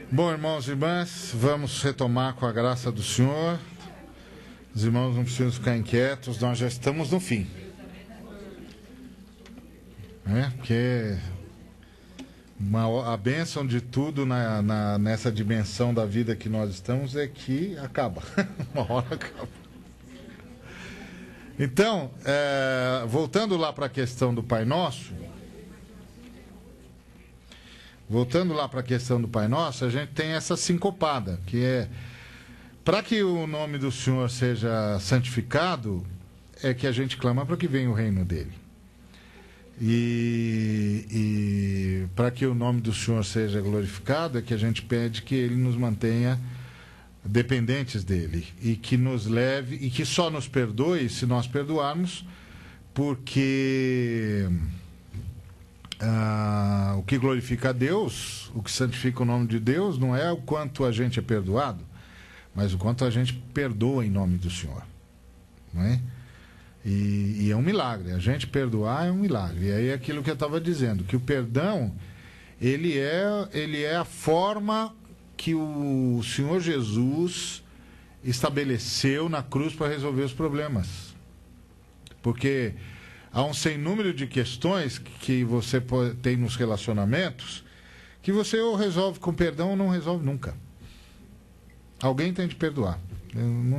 Bom, irmãos e irmãs, vamos retomar com a graça do Senhor. Os irmãos não precisam ficar inquietos, nós já estamos no fim. Porque a bênção de tudo nessa dimensão da vida que nós estamos é que acaba. Uma hora acaba. Então, voltando lá para a questão do Pai Nosso, a gente tem essa sincopada, que é, para que o nome do Senhor seja santificado, é que a gente clama para que venha o reino dele. E para que o nome do Senhor seja glorificado, é que a gente pede que ele nos mantenha dependentes dele, e que nos leve, e que só nos perdoe se nós perdoarmos, porque o que glorifica a Deus, o que santifica o nome de Deus, não é o quanto a gente é perdoado, mas o quanto a gente perdoa em nome do Senhor, não é? E é um milagre, a gente perdoar é um milagre. E aí é aquilo que eu estava dizendo, que o perdão, ele é a forma que o Senhor Jesus estabeleceu na cruz para resolver os problemas. Porque há um sem número de questões que você tem nos relacionamentos que você ou resolve com perdão ou não resolve nunca. Alguém tem de perdoar,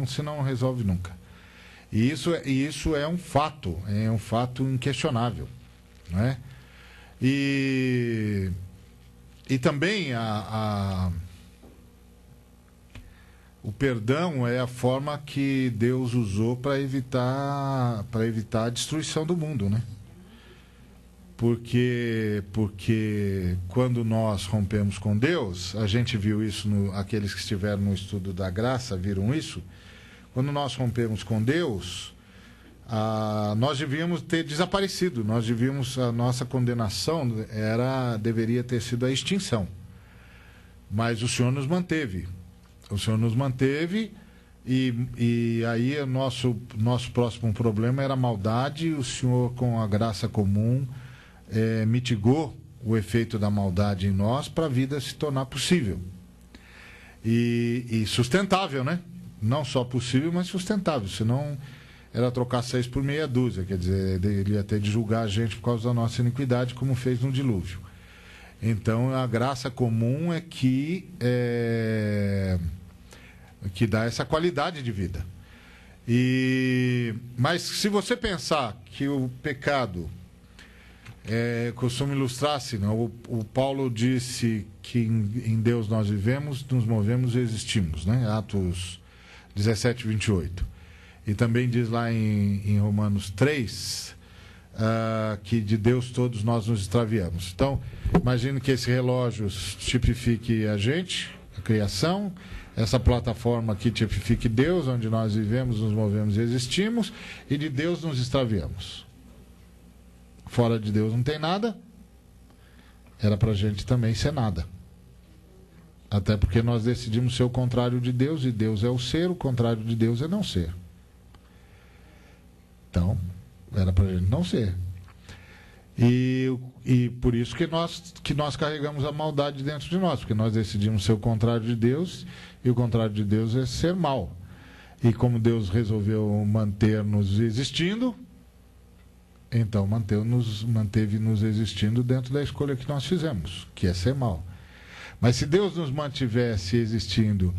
senão não resolve nunca. E isso é um fato inquestionável, não é? E também o perdão é a forma que Deus usou para evitar a destruição do mundo, né? Porque quando nós rompemos com Deus, a gente viu isso, aqueles que estiveram no estudo da graça viram isso. Quando nós rompemos com Deus, nós devíamos ter desaparecido, a nossa condenação deveria ter sido a extinção. Mas o Senhor nos manteve. E aí o nosso próximo problema era a maldade. O Senhor, com a graça comum, mitigou o efeito da maldade em nós para a vida se tornar possível. E sustentável, né? Não só possível, mas sustentável. Senão era trocar 6 por meia dúzia. Quer dizer, ele ia ter de julgar a gente por causa da nossa iniquidade, como fez no dilúvio. Então, a graça comum é que dá essa qualidade de vida. Mas se você pensar que o pecado costuma ilustrar assim, né? O Paulo disse que em Deus nós vivemos, nos movemos e existimos, né? Atos 17, 28. E também diz lá em Romanos 3, que de Deus todos nós nos extraviamos. Então, imagine que esse relógio tipifique a gente, a criação, essa plataforma aqui tipifique Deus, onde nós vivemos, nos movemos e existimos, e de Deus nos extraviamos. Fora de Deus não tem nada, era para a gente também ser nada. Até porque nós decidimos ser o contrário de Deus, e Deus é o ser, o contrário de Deus é não ser. Então, era para a gente não ser. E por isso que nós carregamos a maldade dentro de nós, porque nós decidimos ser o contrário de Deus, e o contrário de Deus é ser mal. E como Deus resolveu manter-nos existindo, então manteve-nos existindo dentro da escolha que nós fizemos, que é ser mal. Mas se Deus nos mantivesse existindo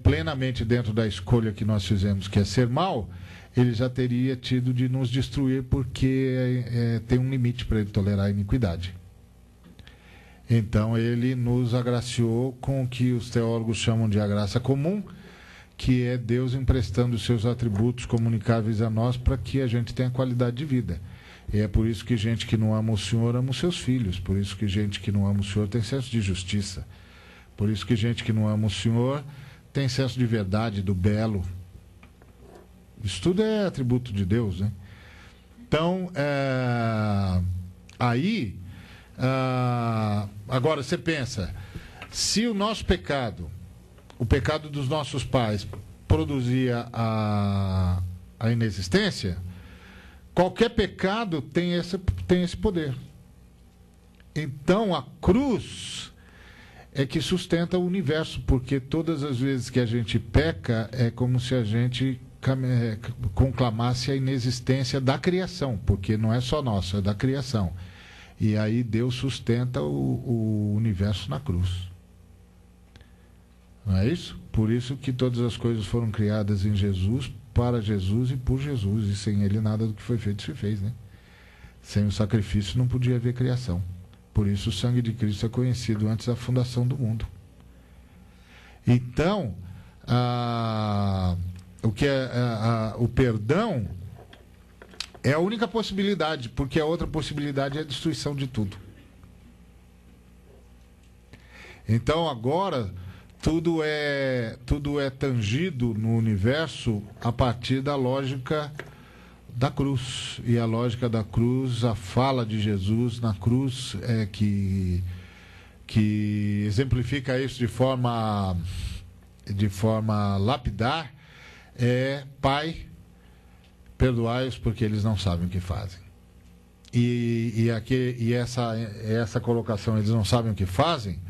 plenamente dentro da escolha que nós fizemos, que é ser mal, ele já teria tido de nos destruir, porque tem um limite para ele tolerar a iniquidade. Então ele nos agraciou com o que os teólogos chamam de a graça comum, que é Deus emprestando os seus atributos comunicáveis a nós para que a gente tenha qualidade de vida. E é por isso que gente que não ama o Senhor ama os seus filhos. Por isso que gente que não ama o Senhor tem senso de justiça. Por isso que gente que não ama o Senhor tem senso de verdade, do belo. Isso tudo é atributo de Deus, né? Então, agora você pensa, se o nosso pecado, o pecado dos nossos pais, produzia a inexistência, qualquer pecado tem esse poder. Então, a cruz é que sustenta o universo, porque todas as vezes que a gente peca é como se a gente conclamasse a inexistência da criação, porque não é só nossa, é da criação. E aí Deus sustenta o universo na cruz. Não é isso? Por isso que todas as coisas foram criadas em Jesus, para Jesus e por Jesus, e sem ele nada do que foi feito se fez, né? Sem o sacrifício não podia haver criação. Por isso o sangue de Cristo é conhecido antes da fundação do mundo. Então, o perdão é a única possibilidade, porque a outra possibilidade é a destruição de tudo. Então agora tudo é tangido no universo a partir da lógica da cruz. E a lógica da cruz, a fala de Jesus na cruz é que exemplifica isso de forma lapidar, é: Pai, perdoai-os porque eles não sabem o que fazem. E essa colocação, eles não sabem o que fazem,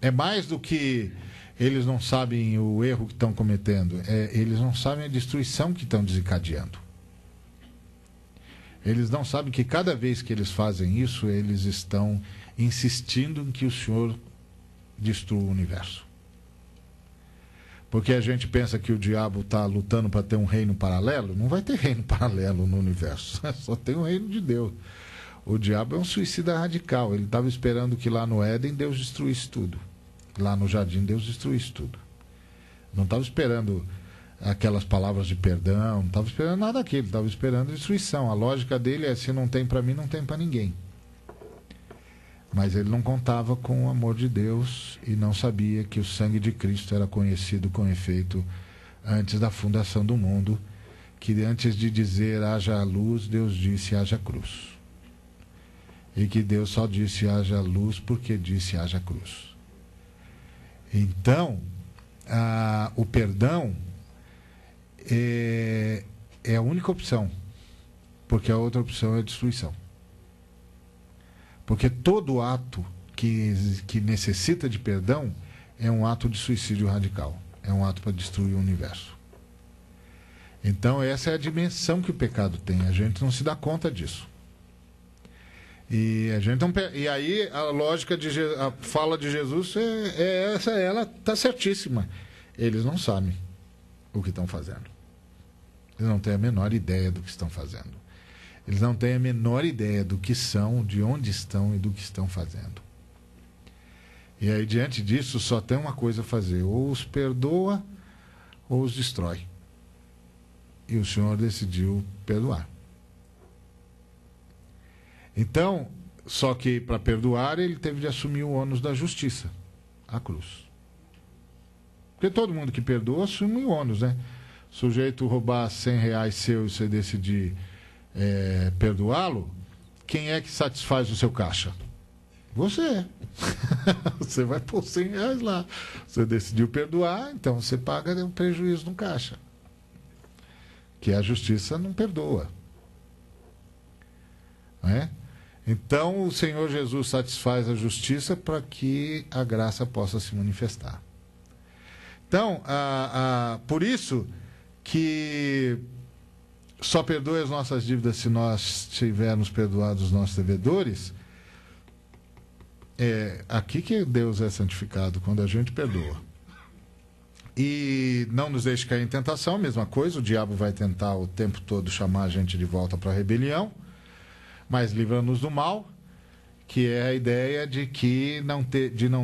é mais do que eles não sabem o erro que estão cometendo, eles não sabem a destruição que estão desencadeando. Eles não sabem que cada vez que eles fazem isso, eles estão insistindo em que o Senhor destrua o universo. Porque a gente pensa que o diabo está lutando para ter um reino paralelo. Não vai ter reino paralelo no universo. Só tem o reino de Deus. O diabo é um suicida radical. Ele estava esperando que lá no Éden Deus destruísse tudo. Lá no jardim Deus destruísse tudo. Não estava esperando aquelas palavras de perdão. Não estava esperando nada daquilo. Ele estava esperando destruição. A lógica dele é: se não tem para mim, não tem para ninguém. Mas ele não contava com o amor de Deus e não sabia que o sangue de Cristo era conhecido com efeito antes da fundação do mundo, que antes de dizer haja luz, Deus disse haja cruz. E que Deus só disse haja luz porque disse haja cruz. Então, o perdão é a única opção, porque a outra opção é a destruição. Porque todo ato que necessita de perdão é um ato de suicídio radical. É um ato para destruir o universo. Então essa é a dimensão que o pecado tem. A gente não se dá conta disso. E aí a lógica a fala de Jesus ela está certíssima. Eles não sabem o que estão fazendo. Eles não têm a menor ideia do que estão fazendo. Eles não têm a menor ideia do que são, de onde estão e do que estão fazendo. E aí, diante disso, só tem uma coisa a fazer: ou os perdoa ou os destrói. E o Senhor decidiu perdoar. Então, só que para perdoar, ele teve de assumir o ônus da justiça, a cruz. Porque todo mundo que perdoa assume o ônus, né? O sujeito roubar R$100 seu e você decidir perdoá-lo, quem é que satisfaz o seu caixa? Você. Você vai pôr R$100 lá. Você decidiu perdoar, então você paga um prejuízo no caixa. Que a justiça não perdoa. Não é? Então o Senhor Jesus satisfaz a justiça para que a graça possa se manifestar. Então, por isso que só perdoe as nossas dívidas se nós tivermos perdoado os nossos devedores. É aqui que Deus é santificado, quando a gente perdoa. E não nos deixe cair em tentação, mesma coisa. O diabo vai tentar o tempo todo chamar a gente de volta para a rebelião, mas livra-nos do mal, que é a ideia de que não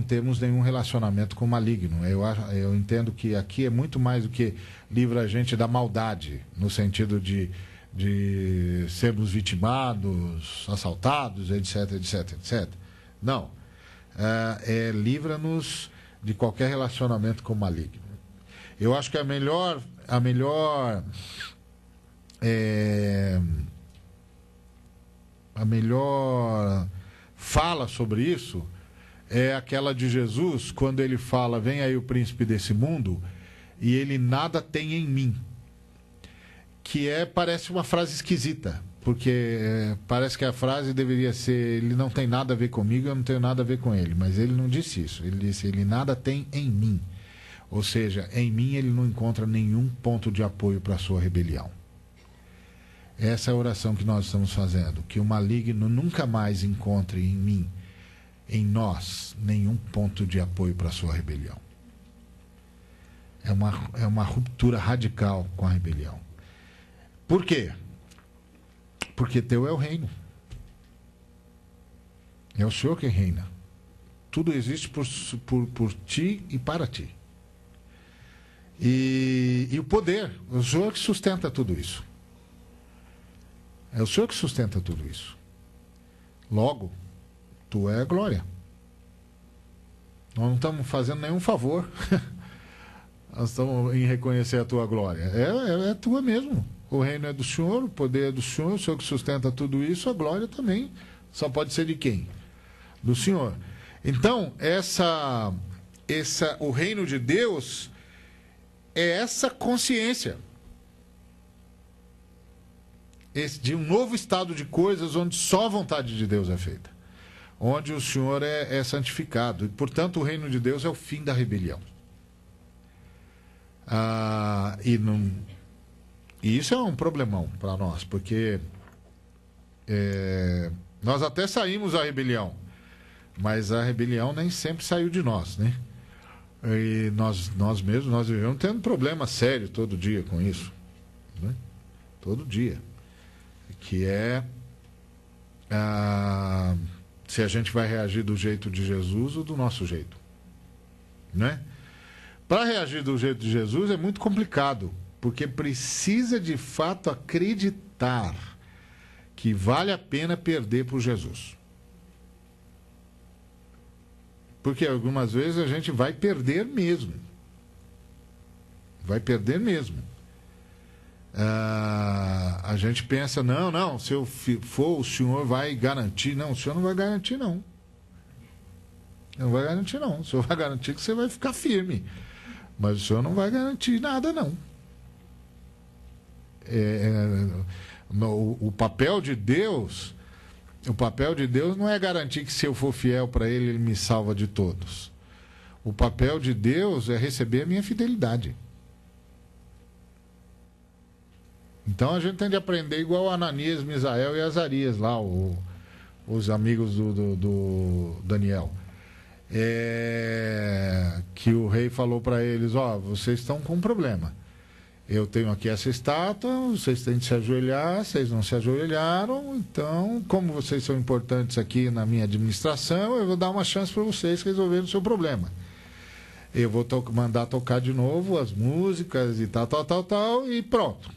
termos nenhum relacionamento com o maligno. Eu entendo que aqui é muito mais do que livra a gente da maldade, no sentido de sermos vitimados, assaltados, etc, etc, etc. Não. Livra-nos de qualquer relacionamento com o maligno. Eu acho que a melhor fala sobre isso é aquela de Jesus, quando ele fala: vem aí o príncipe desse mundo e ele nada tem em mim. Que parece uma frase esquisita, porque parece que a frase deveria ser: ele não tem nada a ver comigo, eu não tenho nada a ver com ele. Mas ele não disse isso. Ele disse: ele nada tem em mim. Ou seja, em mim ele não encontra nenhum ponto de apoio para a sua rebelião. Essa é a oração que nós estamos fazendo. Que o maligno nunca mais encontre em mim, em nós, nenhum ponto de apoio para a sua rebelião. É uma ruptura radical com a rebelião. Por quê? Porque teu é o reino. É o Senhor que reina. Tudo existe por ti e para ti. E o poder, o Senhor que sustenta tudo isso. É o Senhor que sustenta tudo isso. Logo, tu é a glória. Nós não estamos fazendo nenhum favor. Nós estamos em reconhecer a tua glória. É tua mesmo. O reino é do Senhor, o poder é do Senhor, o Senhor que sustenta tudo isso, a glória também só pode ser de quem? Do Senhor. Então, o reino de Deus é essa consciência de um novo estado de coisas onde só a vontade de Deus é feita, onde o Senhor é santificado, e portanto o reino de Deus é o fim da rebelião. E isso é um problemão para nós, porque nós até saímos da rebelião, mas a rebelião nem sempre saiu de nós, né? E nós mesmos vivemos tendo problema sério todo dia com isso, né? Todo dia, que se a gente vai reagir do jeito de Jesus ou do nosso jeito, né? Para reagir do jeito de Jesus é muito complicado, porque precisa de fato acreditar que vale a pena perder por Jesus. Porque algumas vezes a gente vai perder mesmo. Vai perder mesmo. A gente pensa: não, se eu for, o Senhor vai garantir. Não, o Senhor não vai garantir, não. Não vai garantir, não. O Senhor vai garantir que você vai ficar firme. Mas o Senhor não vai garantir nada, não. O papel de Deus... O papel de Deus não é garantir que se eu for fiel para Ele, Ele me salva de todos. O papel de Deus é receber a minha fidelidade. Então a gente tem de aprender igual Ananias, Misael e Azarias lá, os amigos do Daniel. Que o rei falou para eles: vocês estão com um problema. Eu tenho aqui essa estátua, vocês têm de se ajoelhar, vocês não se ajoelharam, então, como vocês são importantes aqui na minha administração, eu vou dar uma chance para vocês resolverem o seu problema. Eu vou mandar tocar de novo as músicas e tal, e pronto.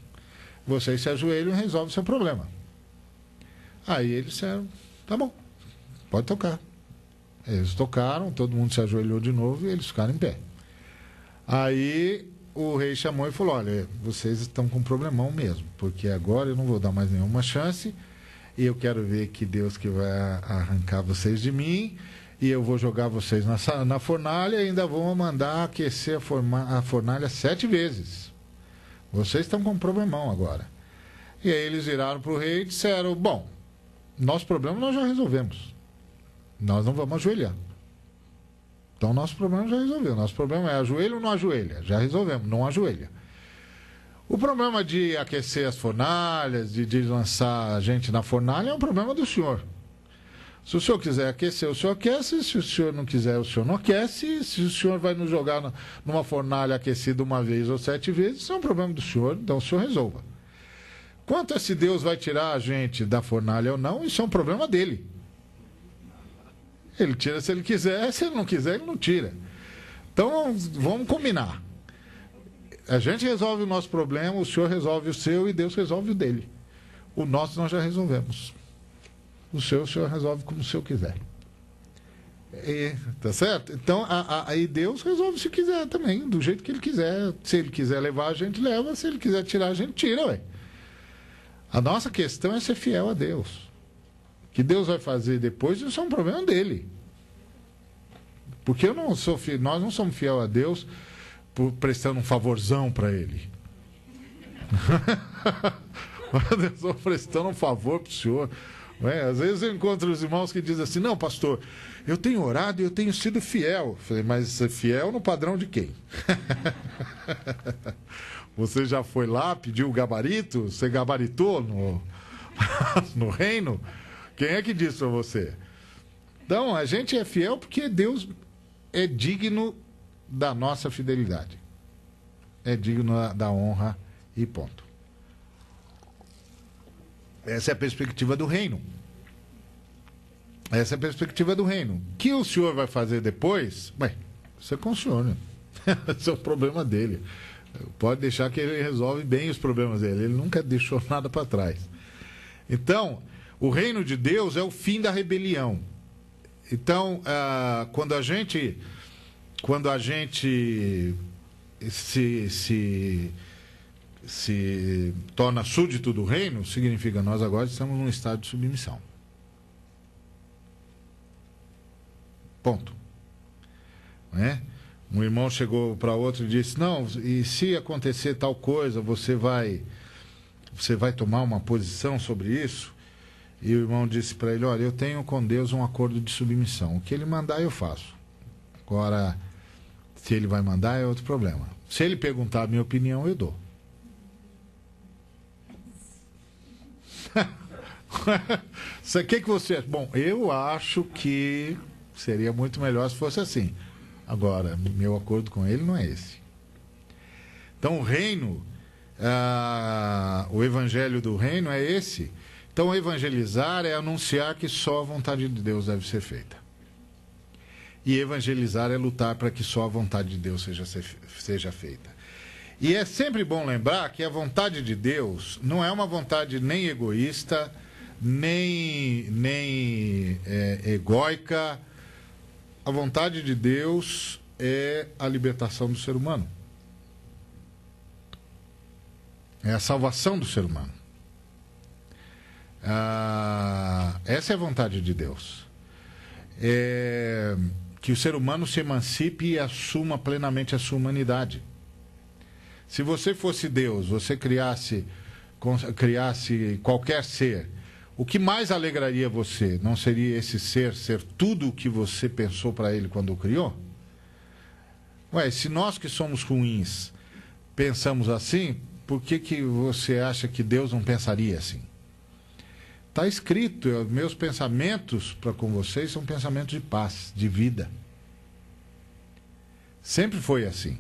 Vocês se ajoelham e resolvem o seu problema. Aí eles disseram: tá bom, pode tocar. Eles tocaram, todo mundo se ajoelhou de novo e eles ficaram em pé. Aí o rei chamou e falou: olha, vocês estão com um problemão mesmo, porque agora eu não vou dar mais nenhuma chance, e eu quero ver que Deus que vai arrancar vocês de mim, e eu vou jogar vocês na fornalha e ainda vou mandar aquecer a fornalha 7 vezes. Vocês estão com um problemão agora. E aí eles viraram para o rei e disseram: bom, nosso problema nós já resolvemos. Nós não vamos ajoelhar. Então, nosso problema já resolveu. Nosso problema é ajoelha ou não ajoelha? Já resolvemos, não ajoelha. O problema de aquecer as fornalhas, de lançar a gente na fornalha, é um problema do senhor. Se o senhor quiser aquecer, o senhor aquece. Se o senhor não quiser, o senhor não aquece. Se o senhor vai nos jogar numa fornalha aquecida uma vez ou 7 vezes, isso é um problema do senhor, então o senhor resolva. Quanto a se Deus vai tirar a gente da fornalha ou não, isso é um problema dele. Ele tira se ele quiser, se ele não quiser, ele não tira. Então, vamos combinar. A gente resolve o nosso problema, o senhor resolve o seu e Deus resolve o dele. O nosso nós já resolvemos. O senhor resolve como o senhor quiser. Tá certo? Então, aí Deus resolve se quiser também, do jeito que ele quiser. Se ele quiser levar, a gente leva. Se ele quiser tirar, a gente tira, ué. A nossa questão é ser fiel a Deus. O que Deus vai fazer depois, isso é um problema dele. Porque nós não somos fiel a Deus prestando um favorzão para ele. Eu estou prestando um favor para o senhor. Não é? Às vezes eu encontro os irmãos que dizem assim, não, pastor, eu tenho orado e eu tenho sido fiel. Eu falei, mas fiel no padrão de quem? Você já foi lá, pediu o gabarito? Você gabaritou no reino? Quem é que disse para você? Então, a gente é fiel porque Deus é digno da nossa fidelidade. É digno da honra e ponto. Essa é a perspectiva do reino. Essa é a perspectiva do reino. O que o senhor vai fazer depois? Bem, isso é com o senhor, né? Esse é o problema dele. Pode deixar que ele resolve bem os problemas dele. Ele nunca deixou nada para trás. Então, o reino de Deus é o fim da rebelião. Então, quando a gente se torna súdito do reino, significa que nós agora estamos num estado de submissão. Ponto. Não é? Um irmão chegou para outro e disse, não, e se acontecer tal coisa, você vai tomar uma posição sobre isso? E o irmão disse para ele, olha, eu tenho com Deus um acordo de submissão. O que ele mandar, eu faço. Agora, se ele vai mandar, é outro problema. Se ele perguntar a minha opinião, eu dou. O que você acha? Bom, eu acho que seria muito melhor se fosse assim. Agora, meu acordo com ele não é esse. Então, o reino, o evangelho do reino é esse. Então, evangelizar é anunciar que só a vontade de Deus deve ser feita. E evangelizar é lutar para que só a vontade de Deus seja feita. E é sempre bom lembrar que a vontade de Deus não é uma vontade nem egoísta, nem egóica. A vontade de Deus é a libertação do ser humano. É a salvação do ser humano. Essa é a vontade de Deus. É que o ser humano se emancipe e assuma plenamente a sua humanidade. Se você fosse Deus, você criasse qualquer ser, o que mais alegraria você? Não seria esse ser tudo o que você pensou para ele quando o criou? Ué, se nós que somos ruins pensamos assim, por que você acha que Deus não pensaria assim? Está escrito, meus pensamentos para com vocês são pensamentos de paz, de vida. Sempre foi assim.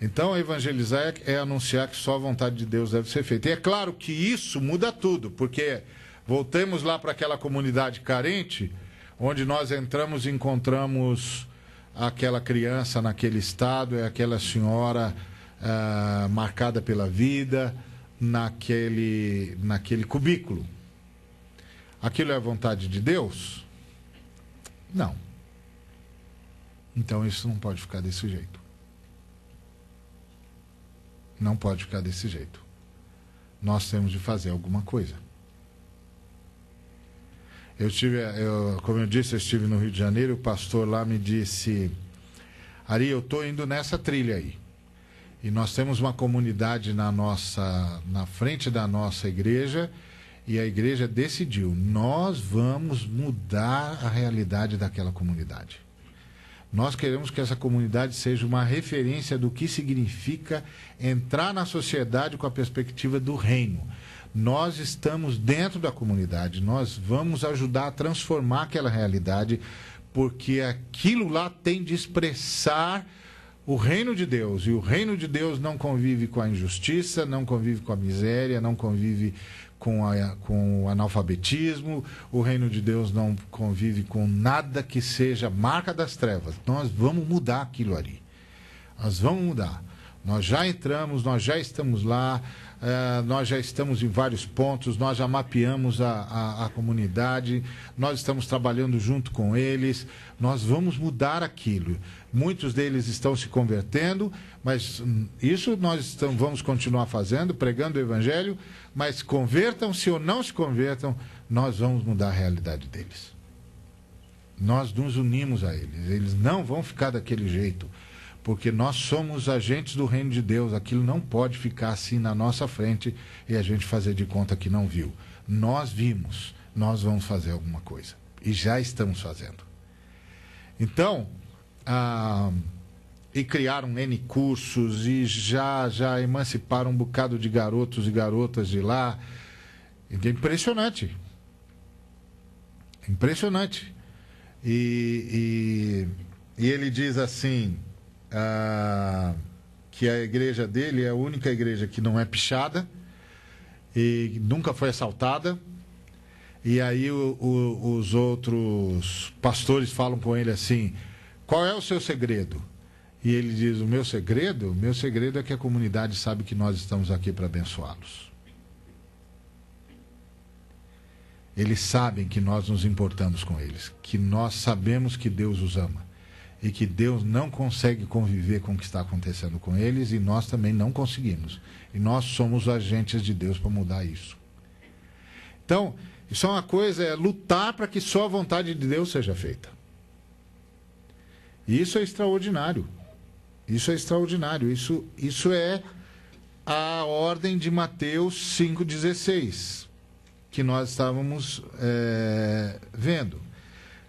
Então, evangelizar é anunciar que só a vontade de Deus deve ser feita. E é claro que isso muda tudo, porque voltemos lá para aquela comunidade carente, onde nós entramos e encontramos aquela criança naquele estado, é aquela senhora marcada pela vida, naquele cubículo. Aquilo é a vontade de Deus? Não. Então isso não pode ficar desse jeito. Não pode ficar desse jeito. Nós temos de fazer alguma coisa. Como eu disse, eu estive no Rio de Janeiro, o pastor lá me disse, Ari, eu estou indo nessa trilha aí. E nós temos uma comunidade na frente da nossa igreja, e a igreja decidiu, nós vamos mudar a realidade daquela comunidade. Nós queremos que essa comunidade seja uma referência do que significa entrar na sociedade com a perspectiva do reino. Nós estamos dentro da comunidade, nós vamos ajudar a transformar aquela realidade, porque aquilo lá tem de expressar o reino de Deus. E o reino de Deus não convive com a injustiça, não convive com a miséria, não convive com o analfabetismo. O reino de Deus não convive com nada que seja marca das trevas. Nós vamos mudar aquilo ali. Nós vamos mudar. Nós já entramos, nós já estamos lá, nós já estamos em vários pontos, nós já mapeamos a comunidade, nós estamos trabalhando junto com eles, nós vamos mudar aquilo. Muitos deles estão se convertendo, mas isso nós vamos continuar fazendo, pregando o Evangelho, mas convertam-se ou não se convertam, nós vamos mudar a realidade deles. Nós nos unimos a eles, eles não vão ficar daquele jeito. porque nós somos agentes do reino de Deus. Aquilo não pode ficar assim na nossa frente e a gente fazer de conta que não viu. Nós vimos, nós vamos fazer alguma coisa. E já estamos fazendo. Então, e criaram N cursos e já emanciparam um bocado de garotos e garotas de lá. É impressionante. Impressionante. E ele diz assim, que a igreja dele é a única igreja que não é pichada e nunca foi assaltada. E aí os outros pastores falam com ele assim: qual é o seu segredo? E ele diz: o meu segredo é que a comunidade sabe que nós estamos aqui para abençoá-los. Eles sabem que nós nos importamos com eles, que nós sabemos que Deus os ama e que Deus não consegue conviver com o que está acontecendo com eles, e nós também não conseguimos. E nós somos agentes de Deus para mudar isso. Então, isso é uma coisa, é lutar para que só a vontade de Deus seja feita. E isso é extraordinário. Isso é extraordinário. Isso é a ordem de Mateus 5,16, que nós estávamos vendo.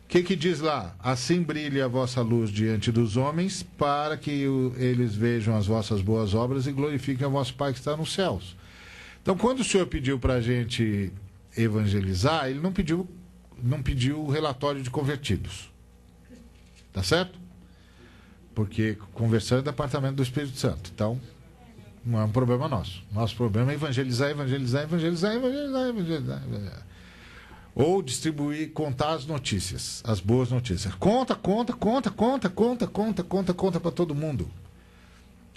O que diz lá? Assim brilhe a vossa luz diante dos homens, para que eles vejam as vossas boas obras e glorifiquem o vosso Pai que está nos céus. Então, quando o Senhor pediu para a gente evangelizar, ele não pediu o relatório de convertidos. Tá certo? Porque conversão é departamento do Espírito Santo. Então, não é um problema nosso. Nosso problema é evangelizar. Ou distribuir, contar as notícias, as boas notícias. Conta para todo mundo.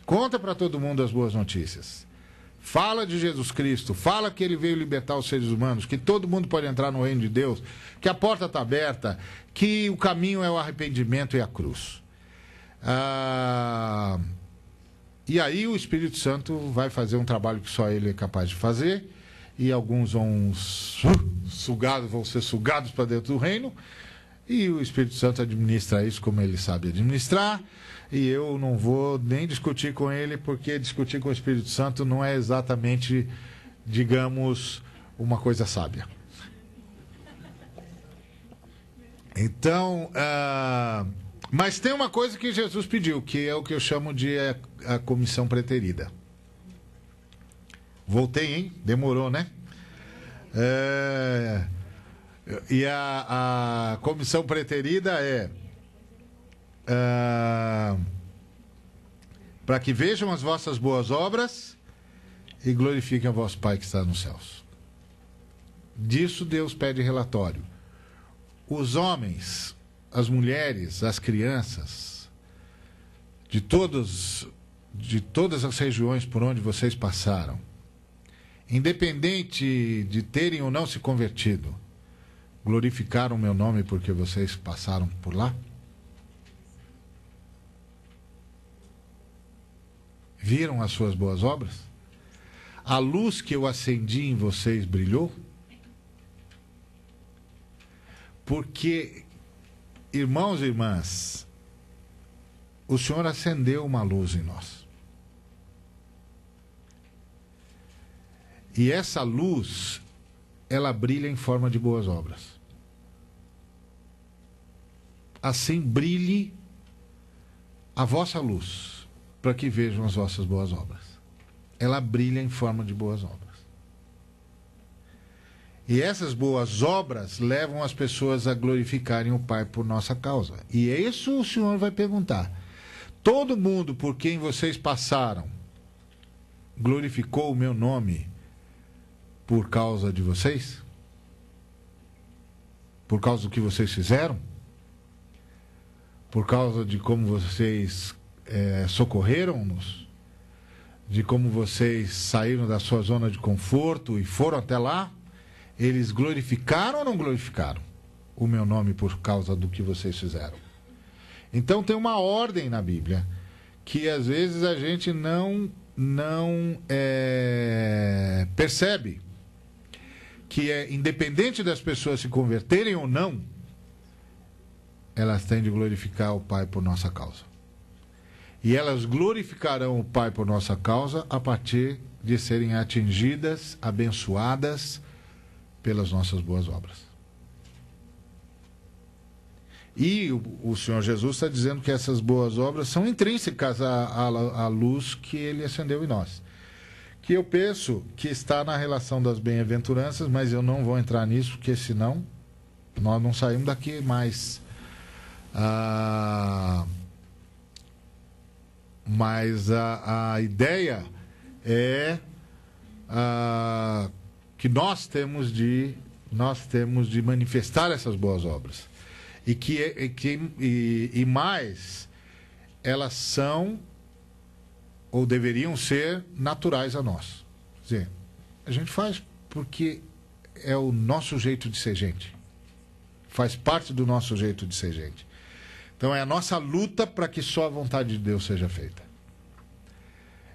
Conta para todo mundo as boas notícias. Fala de Jesus Cristo, fala que ele veio libertar os seres humanos, que todo mundo pode entrar no reino de Deus, que a porta está aberta, que o caminho é o arrependimento e a cruz. E aí o Espírito Santo vai fazer um trabalho que só ele é capaz de fazer, e alguns vão ser sugados para dentro do reino, e o Espírito Santo administra isso como ele sabe administrar. E eu não vou nem discutir com ele, porque discutir com o Espírito Santo não é exatamente, digamos, uma coisa sábia. Então, mas tem uma coisa que Jesus pediu, que é o que eu chamo de a comissão preterida. Voltei, hein? Demorou, né? E a comissão preterida é... para que vejam as vossas boas obras e glorifiquem o vosso Pai que está nos céus. Disso Deus pede relatório. Os homens, as mulheres, as crianças, de todas as regiões por onde vocês passaram, independente de terem ou não se convertido, glorificaram o meu nome porque vocês passaram por lá? Viram as suas boas obras? A luz que eu acendi em vocês brilhou? Porque, irmãos e irmãs, o Senhor acendeu uma luz em nós. E essa luz, ela brilha em forma de boas obras. Assim brilhe a vossa luz, para que vejam as vossas boas obras. Ela brilha em forma de boas obras. E essas boas obras levam as pessoas a glorificarem o Pai por nossa causa. E isso o Senhor vai perguntar. Todo mundo por quem vocês passaram glorificou o meu nome por causa de vocês? Por causa do que vocês fizeram? Por causa de como vocês socorreram-nos, de como vocês saíram da sua zona de conforto e foram até lá? Eles glorificaram ou não glorificaram o meu nome por causa do que vocês fizeram? Então tem uma ordem na Bíblia que às vezes a gente não percebe, que é independente das pessoas se converterem ou não, elas têm de glorificar o Pai por nossa causa. e elas glorificarão o Pai por nossa causa a partir de serem atingidas, abençoadas pelas nossas boas obras. E o Senhor Jesus está dizendo que essas boas obras são intrínsecas à luz que Ele acendeu em nós. Que eu penso que está na relação das bem-aventuranças, mas eu não vou entrar nisso, porque senão nós não saímos daqui mais. Mas a ideia é que nós temos de manifestar essas boas obras. E mais, elas são ou deveriam ser naturais a nós. Quer dizer, a gente faz porque é o nosso jeito de ser gente. Faz parte do nosso jeito de ser gente. Então é a nossa luta para que só a vontade de Deus seja feita.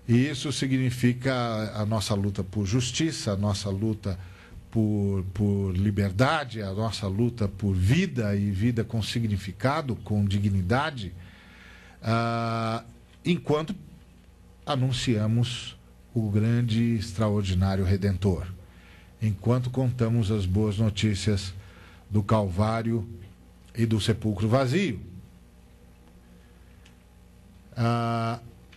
E isso significa a nossa luta por justiça, a nossa luta por liberdade, a nossa luta por vida e vida com significado, com dignidade, enquanto anunciamos o grande, extraordinário Redentor, enquanto contamos as boas notícias do Calvário e do sepulcro vazio.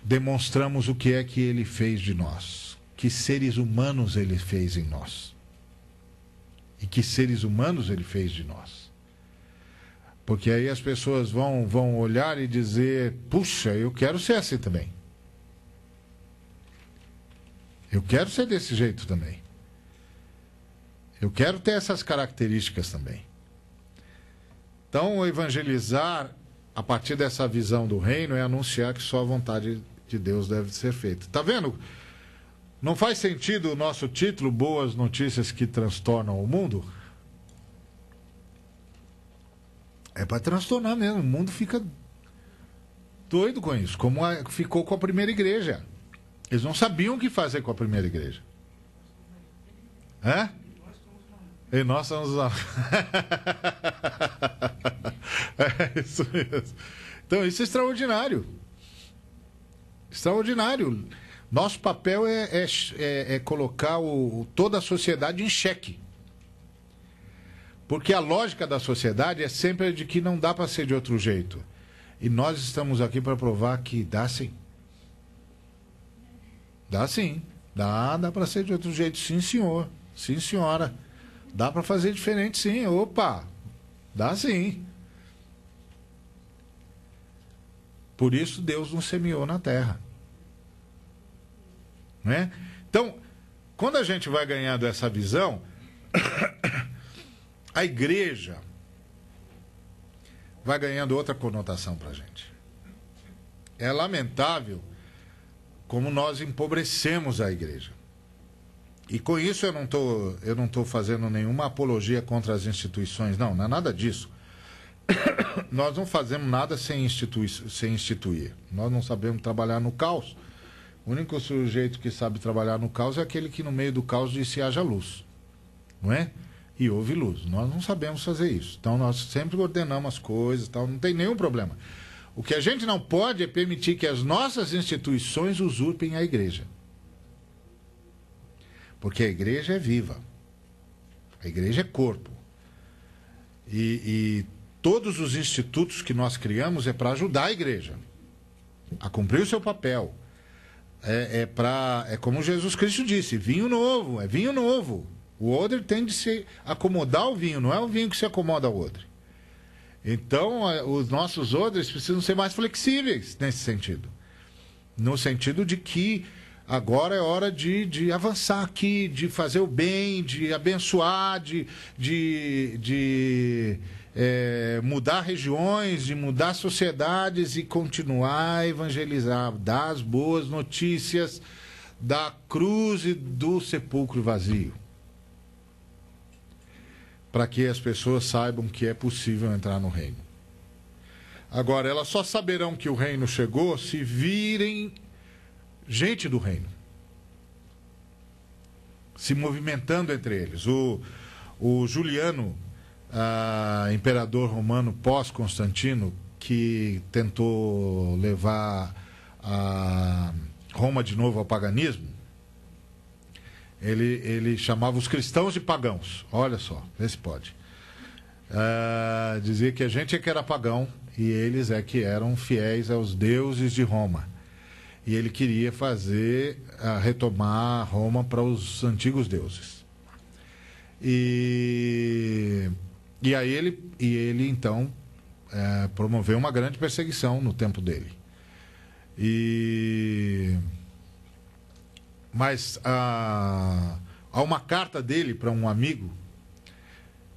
Demonstramos o que é que Ele fez de nós, que seres humanos Ele fez em nós. E que seres humanos Ele fez de nós. Porque aí as pessoas vão olhar e dizer: puxa, eu quero ser assim também. Eu quero ser desse jeito também. Eu quero ter essas características também. Então, evangelizar, a partir dessa visão do reino, é anunciar que só a vontade de Deus deve ser feita. Está vendo? Não faz sentido o nosso título, Boas Notícias que Transtornam o Mundo? É para transtornar mesmo. O mundo fica doido com isso, como ficou com a primeira igreja. Eles não sabiam o que fazer com a primeira igreja. E nós somos lá. É isso mesmo. Então, isso é extraordinário. Extraordinário. Nosso papel é colocar toda a sociedade em xeque. Porque a lógica da sociedade é sempre a de que não dá para ser de outro jeito. E nós estamos aqui para provar que dá sim. Dá sim. Dá para ser de outro jeito, sim, senhor. Sim, senhora. Dá para fazer diferente, sim. Opa! Dá sim. Por isso Deus nos semeou na terra. Né? Então, quando a gente vai ganhando essa visão, a igreja vai ganhando outra conotação para a gente. É lamentável como nós empobrecemos a igreja. E com isso eu não tô fazendo nenhuma apologia contra as instituições, não é nada disso. Nós não fazemos nada sem instituir. Nós não sabemos trabalhar no caos. O único sujeito que sabe trabalhar no caos é aquele que no meio do caos disse haja luz, não é? E houve luz. Nós não sabemos fazer isso. Então nós sempre ordenamos as coisas, tal, não tem nenhum problema. O que a gente não pode é permitir que as nossas instituições usurpem a igreja. Porque a igreja é viva. A igreja é corpo. E todos os institutos que nós criamos é para ajudar a igreja a cumprir o seu papel. É como Jesus Cristo disse, vinho novo, é vinho novo. O odre tem de se acomodar ao vinho, não é o vinho que se acomoda ao odre. Então, os nossos odres precisam ser mais flexíveis nesse sentido. No sentido de que agora é hora de avançar aqui, de fazer o bem, de abençoar, de mudar regiões, de mudar sociedades e continuar a evangelizar, dar as boas notícias da cruz e do sepulcro vazio. Para que as pessoas saibam que é possível entrar no reino. Agora, elas só saberão que o reino chegou se virem gente do reino se movimentando entre eles. O Juliano, imperador romano pós-Constantino, que tentou levar Roma de novo ao paganismo, ele chamava os cristãos de pagãos. Olha só, vê se pode. Dizia que a gente é que era pagão e eles é que eram fiéis aos deuses de Roma. E ele queria retomar Roma para os antigos deuses. E aí ele então promoveu uma grande perseguição no tempo dele. Mas há uma carta dele para um amigo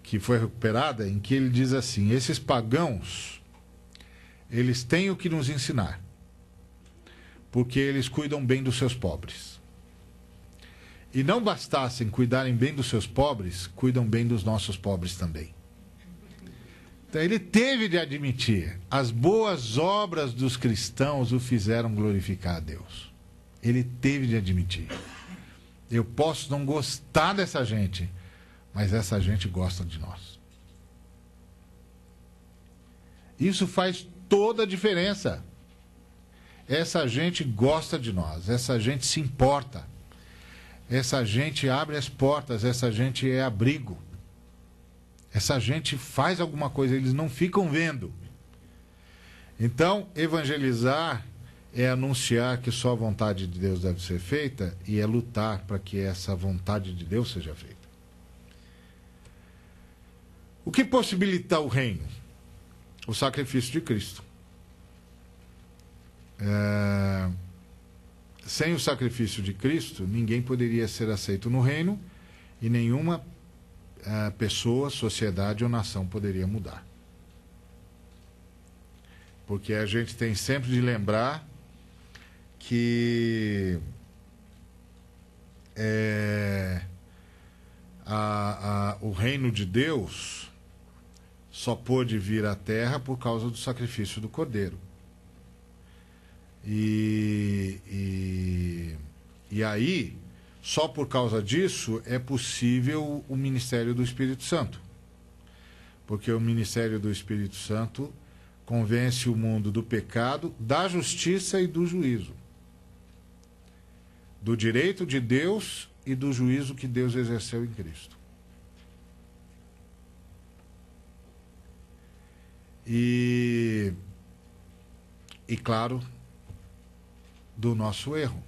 que foi recuperada, em que ele diz assim: esses pagãos, eles têm o que nos ensinar, porque eles cuidam bem dos seus pobres. E não bastassem cuidarem bem dos seus pobres, cuidam bem dos nossos pobres também. Então ele teve de admitir, as boas obras dos cristãos o fizeram glorificar a Deus. Ele teve de admitir. Eu posso não gostar dessa gente, mas essa gente gosta de nós. Isso faz toda a diferença. Essa gente gosta de nós, essa gente se importa, essa gente abre as portas, essa gente é abrigo, essa gente faz alguma coisa, eles não ficam vendo. Então, evangelizar é anunciar que só a vontade de Deus deve ser feita e é lutar para que essa vontade de Deus seja feita. O que possibilita o reino? O sacrifício de Cristo. Sem o sacrifício de Cristo, ninguém poderia ser aceito no reino e nenhuma pessoa, sociedade ou nação poderia mudar. Porque a gente tem sempre de lembrar que o reino de Deus só pôde vir à Terra por causa do sacrifício do Cordeiro. E aí, só por causa disso, é possível o ministério do Espírito Santo. Porque o ministério do Espírito Santo convence o mundo do pecado, da justiça e do juízo. Do direito de Deus e do juízo que Deus exerceu em Cristo. E claro, do nosso erro.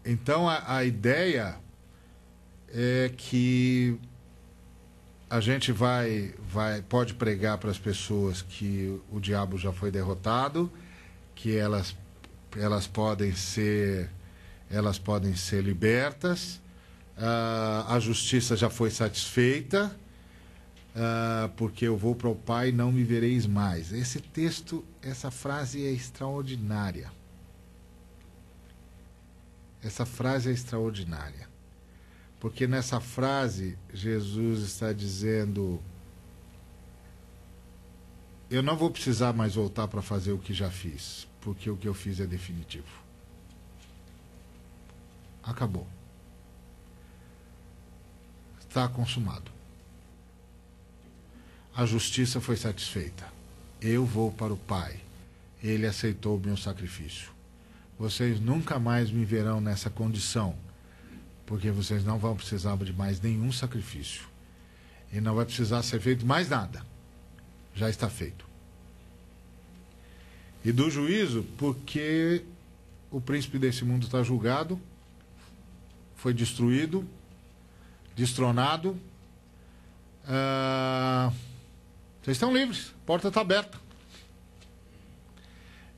Então a ideia é que a gente pode pregar para as pessoas que o diabo já foi derrotado, que elas podem ser libertas, a justiça já foi satisfeita, porque eu vou para o Pai e não me vereis mais. Esse texto, essa frase é extraordinária. Essa frase é extraordinária. Porque nessa frase, Jesus está dizendo: eu não vou precisar mais voltar para fazer o que já fiz, porque o que eu fiz é definitivo. Acabou. Está consumado. A justiça foi satisfeita. Eu vou para o Pai. Ele aceitou o meu sacrifício. Vocês nunca mais me verão nessa condição, porque vocês não vão precisar de mais nenhum sacrifício. E não vai precisar ser feito mais nada. Já está feito. E do juízo, porque o príncipe desse mundo está julgado, foi destruído, destronado. Vocês estão livres, a porta está aberta.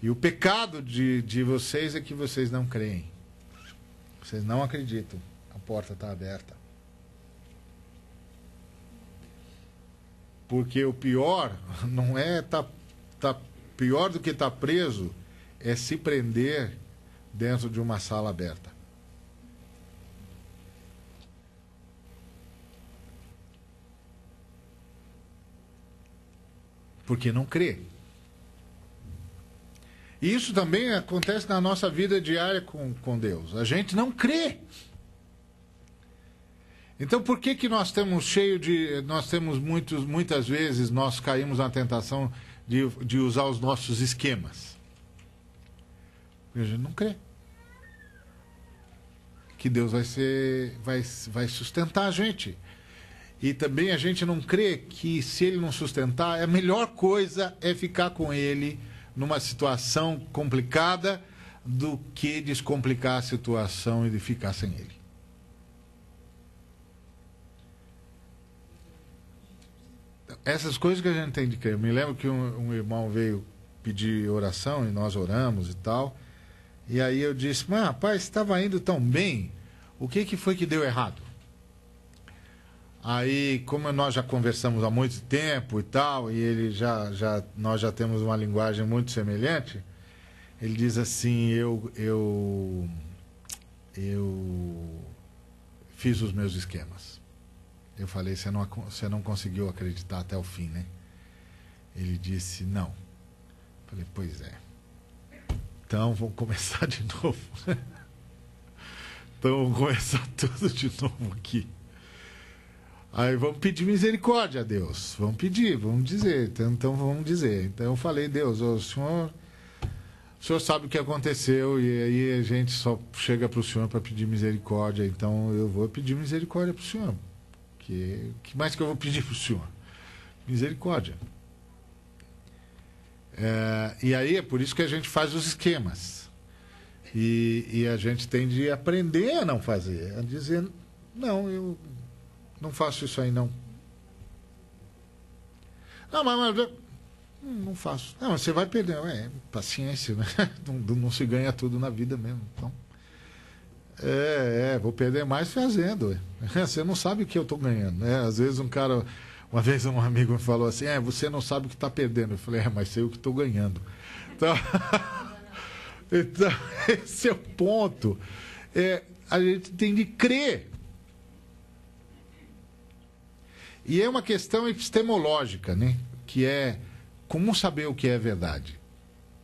E o pecado de vocês é que vocês não creem. Vocês não acreditam. A porta está aberta. Porque o pior não é pior do que estar preso, é se prender dentro de uma sala aberta. Porque não crê. E isso também acontece na nossa vida diária com Deus. A gente não crê. Então por que nós temos muitas vezes nós caímos na tentação de usar os nossos esquemas. Porque a gente não crê que Deus vai sustentar a gente. E também a gente não crê que, se Ele não sustentar, a melhor coisa é ficar com Ele numa situação complicada do que descomplicar a situação e de ficar sem Ele. Essas coisas que a gente tem de crer. Eu me lembro que um irmão veio pedir oração e nós oramos e tal. E aí eu disse: mas rapaz, estava indo tão bem, o que foi que deu errado? Aí, como nós já conversamos há muito tempo e tal, e ele nós já temos uma linguagem muito semelhante, ele diz assim: eu fiz os meus esquemas. Eu falei: você não conseguiu acreditar até o fim, né? Ele disse: não. Eu falei: pois é. Então vamos começar de novo. Então vamos começar tudo de novo aqui. Aí vamos pedir misericórdia a Deus. Vamos pedir, vamos dizer. Então vamos dizer. Então eu falei: Deus, o senhor sabe o que aconteceu, e aí a gente só chega para o Senhor para pedir misericórdia. Então eu vou pedir misericórdia para o Senhor. Que mais que eu vou pedir para o Senhor? Misericórdia. E aí é por isso que a gente faz os esquemas. E a gente tem de aprender a não fazer. A dizer: não, eu não faço isso aí, não. Não, mas não faço. Não, você vai perder. Paciência, né? Não se ganha tudo na vida mesmo. Então, vou perder mais fazendo. Você não sabe o que eu estou ganhando, né? Às vezes uma vez um amigo me falou assim: você não sabe o que está perdendo. Eu falei: mas sei o que estou ganhando. Então, então, esse é o ponto. A gente tem de crer. E é uma questão epistemológica, né? Que é como saber o que é verdade.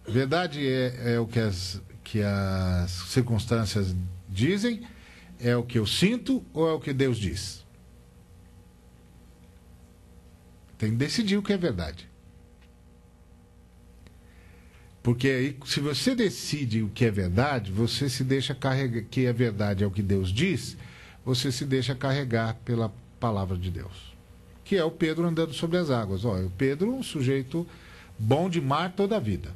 Verdade é o que as circunstâncias dizem, é o que eu sinto ou é o que Deus diz? Tem que decidir o que é verdade. Porque aí, se você decide o que é verdade, você se deixa carregar, que a verdade é o que Deus diz, você se deixa carregar pela palavra de Deus. Que é o Pedro andando sobre as águas. O Pedro, um sujeito bom de mar toda a vida.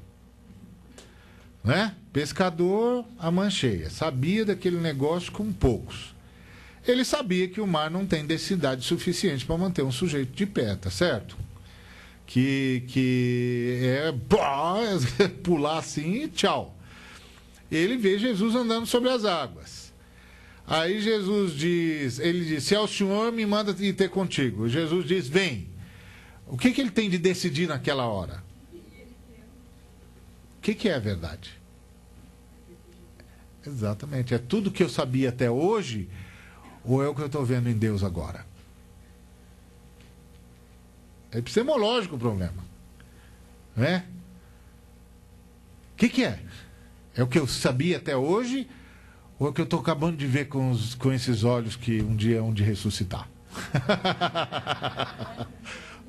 Né? Pescador a mancheia. Sabia daquele negócio com poucos. Ele sabia que o mar não tem densidade suficiente para manter um sujeito de pé, tá certo? Que é pular assim e tchau. Ele vê Jesus andando sobre as águas. Aí ele diz: se é o Senhor, me manda ir ter contigo. Jesus diz: vem. O que ele tem de decidir naquela hora? O que é a verdade? Exatamente. É tudo que eu sabia até hoje, ou é o que eu estou vendo em Deus agora? É epistemológico o problema. Né? O que é? É o que eu sabia até hoje, ou é o que eu estou acabando de ver com esses olhos que um dia hão de ressuscitar?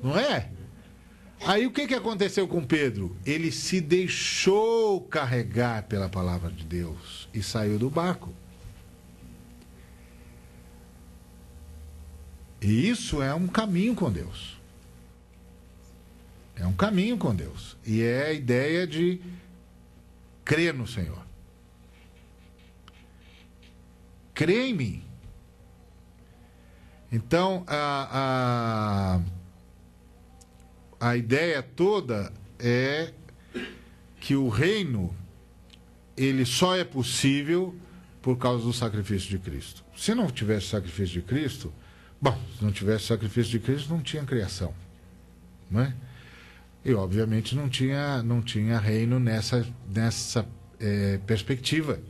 Não é? Aí o que aconteceu com Pedro? Ele se deixou carregar pela palavra de Deus e saiu do barco. E isso é um caminho com Deus. É um caminho com Deus. E é a ideia de crer no Senhor. Crê em mim. Então, a ideia toda é que o reino, ele só é possível por causa do sacrifício de Cristo. Se não tivesse sacrifício de Cristo, se não tivesse sacrifício de Cristo, não tinha criação. Não é? E, obviamente, não tinha reino nessa perspectiva.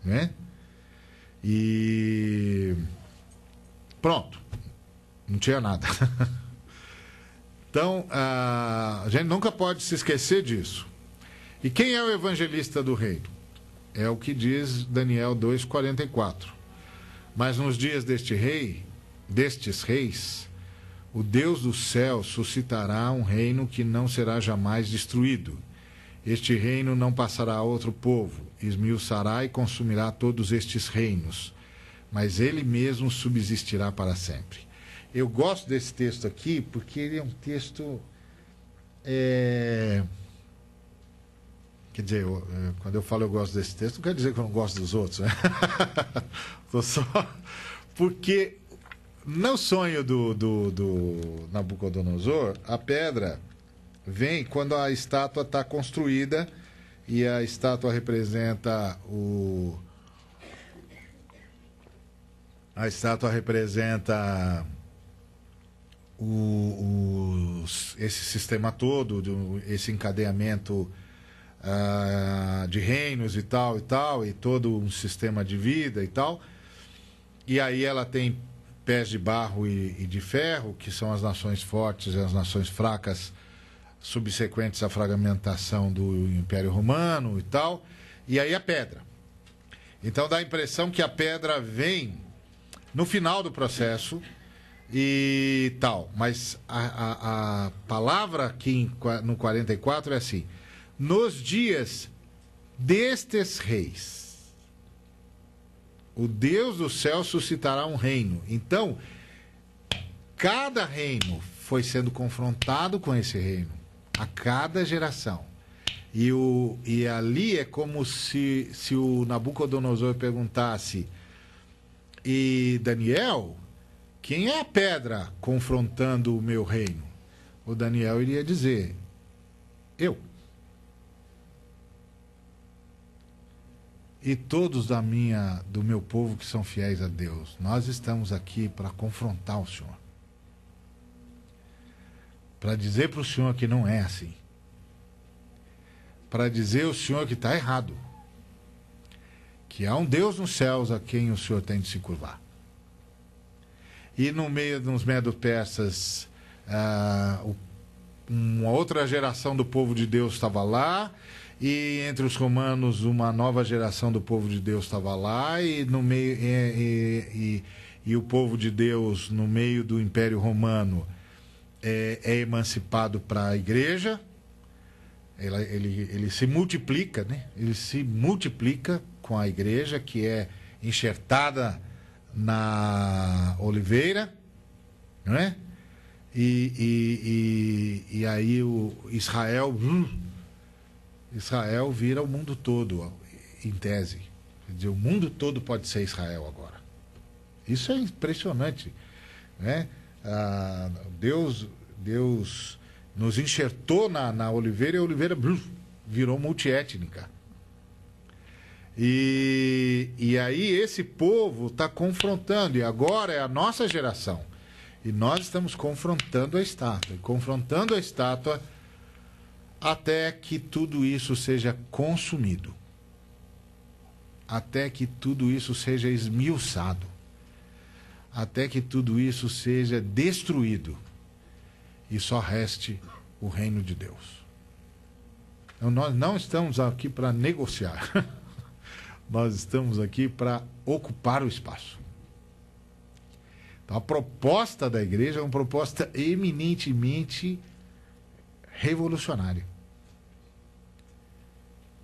Né? E pronto. Não tinha nada. Então, a gente nunca pode se esquecer disso. E quem é o evangelista do reino? É o que diz Daniel 2,44. Mas nos dias destes reis, o Deus do céu suscitará um reino que não será jamais destruído. Este reino não passará a outro povo, esmiuçará e consumirá todos estes reinos, mas ele mesmo subsistirá para sempre. Eu gosto desse texto aqui porque ele é um texto... Quer dizer, quando eu falo eu gosto desse texto, não quer dizer que eu não gosto dos outros, né? Tô só... Porque no sonho do Nabucodonosor, a pedra vem quando a estátua está construída, e a estátua representa esse sistema todo, esse encadeamento de reinos e tal, e todo um sistema de vida e tal. E aí ela tem pés de barro e de ferro, que são as nações fortes e as nações fracas, subsequentes à fragmentação do Império Romano e tal. E aí a pedra. Então dá a impressão que a pedra vem no final do processo e tal. Mas a palavra aqui no 44 é assim: nos dias destes reis, o Deus do céu suscitará um reino. Então, cada reino foi sendo confrontado com esse reino a cada geração. E ali é como se o Nabucodonosor perguntasse: e Daniel, quem é a pedra confrontando o meu reino? O Daniel iria dizer: eu. E todos do meu povo que são fiéis a Deus, nós estamos aqui para confrontar o Senhor. Para dizer para o Senhor que não é assim. Para dizer ao Senhor que está errado. Que há um Deus nos céus a quem o Senhor tem de se curvar. E no meio dos medo-persas, uma outra geração do povo de Deus estava lá, e entre os romanos uma nova geração do povo de Deus estava lá, e no meio e o povo de Deus no meio do Império Romano é emancipado para a igreja. Ele se multiplica, né? Ele se multiplica com a igreja, que é enxertada na oliveira, não é? E aí o Israel vira o mundo todo, em tese. Quer dizer, o mundo todo pode ser Israel agora. Isso é impressionante, né? Deus nos enxertou na oliveira, e a oliveira virou multiétnica. E aí esse povo está confrontando, e agora é a nossa geração. E nós estamos confrontando a estátua. E confrontando a estátua até que tudo isso seja consumido. Até que tudo isso seja esmiuçado. Até que tudo isso seja destruído. E só reste o reino de Deus. Então, nós não estamos aqui para negociar. Nós estamos aqui para ocupar o espaço. Então, a proposta da igreja é uma proposta eminentemente revolucionária,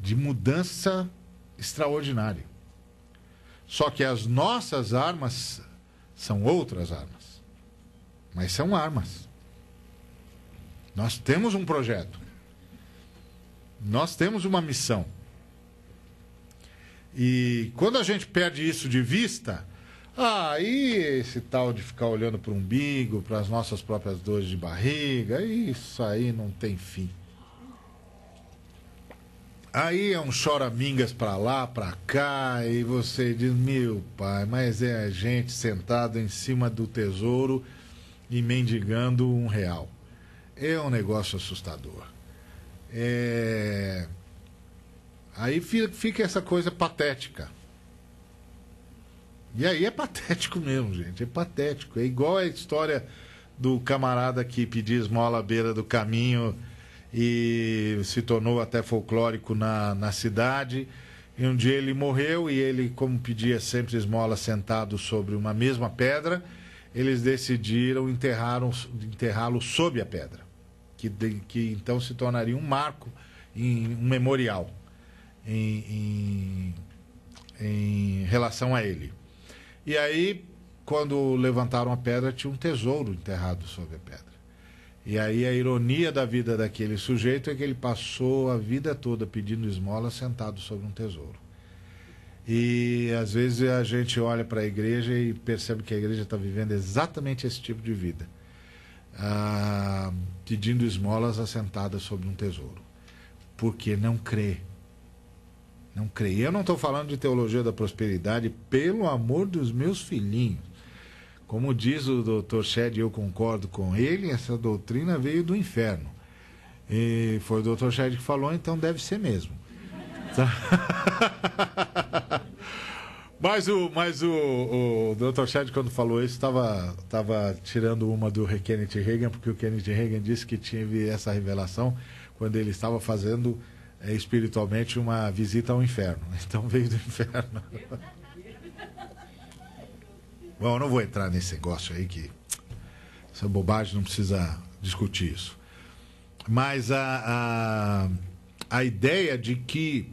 de mudança extraordinária. Só que as nossas armas são outras armas, mas são armas. Nós temos um projeto, nós temos uma missão, e quando a gente perde isso de vista, aí esse tal de ficar olhando para o umbigo, para as nossas próprias dores de barriga, isso aí não tem fim. Aí é um choramingas para lá, para cá, e você diz: meu pai, mas é a gente sentado em cima do tesouro e mendigando R$1. É um negócio assustador. Aí fica essa coisa patética. E aí é patético mesmo, gente. É patético. É igual a história do camarada que pedia esmola à beira do caminho e se tornou até folclórico na cidade. E um dia ele morreu, e ele, como pedia sempre esmola sentado sobre uma mesma pedra, eles decidiram enterrá-lo sob a pedra, que então se tornaria um marco, um memorial em relação a ele. E aí, quando levantaram a pedra, tinha um tesouro enterrado sob a pedra. E aí a ironia da vida daquele sujeito é que ele passou a vida toda pedindo esmola sentado sobre um tesouro. E às vezes a gente olha para a igreja e percebe que a igreja está vivendo exatamente esse tipo de vida, pedindo esmolas assentadas sobre um tesouro, porque não crê. Não crê. E eu não estou falando de teologia da prosperidade, pelo amor dos meus filhinhos. Como diz o Dr. Shedd, eu concordo com ele, essa doutrina veio do inferno. E foi o Dr. Shedd que falou, então deve ser mesmo. Mas o Dr. Shedd, quando falou isso, estava tirando uma do Kenneth Hagin, porque o Kenneth Hagin disse que tinha essa revelação quando ele estava fazendo espiritualmente uma visita ao inferno. Então veio do inferno. Bom, eu não vou entrar nesse negócio aí, que essa bobagem, não precisa discutir isso. Mas a ideia de que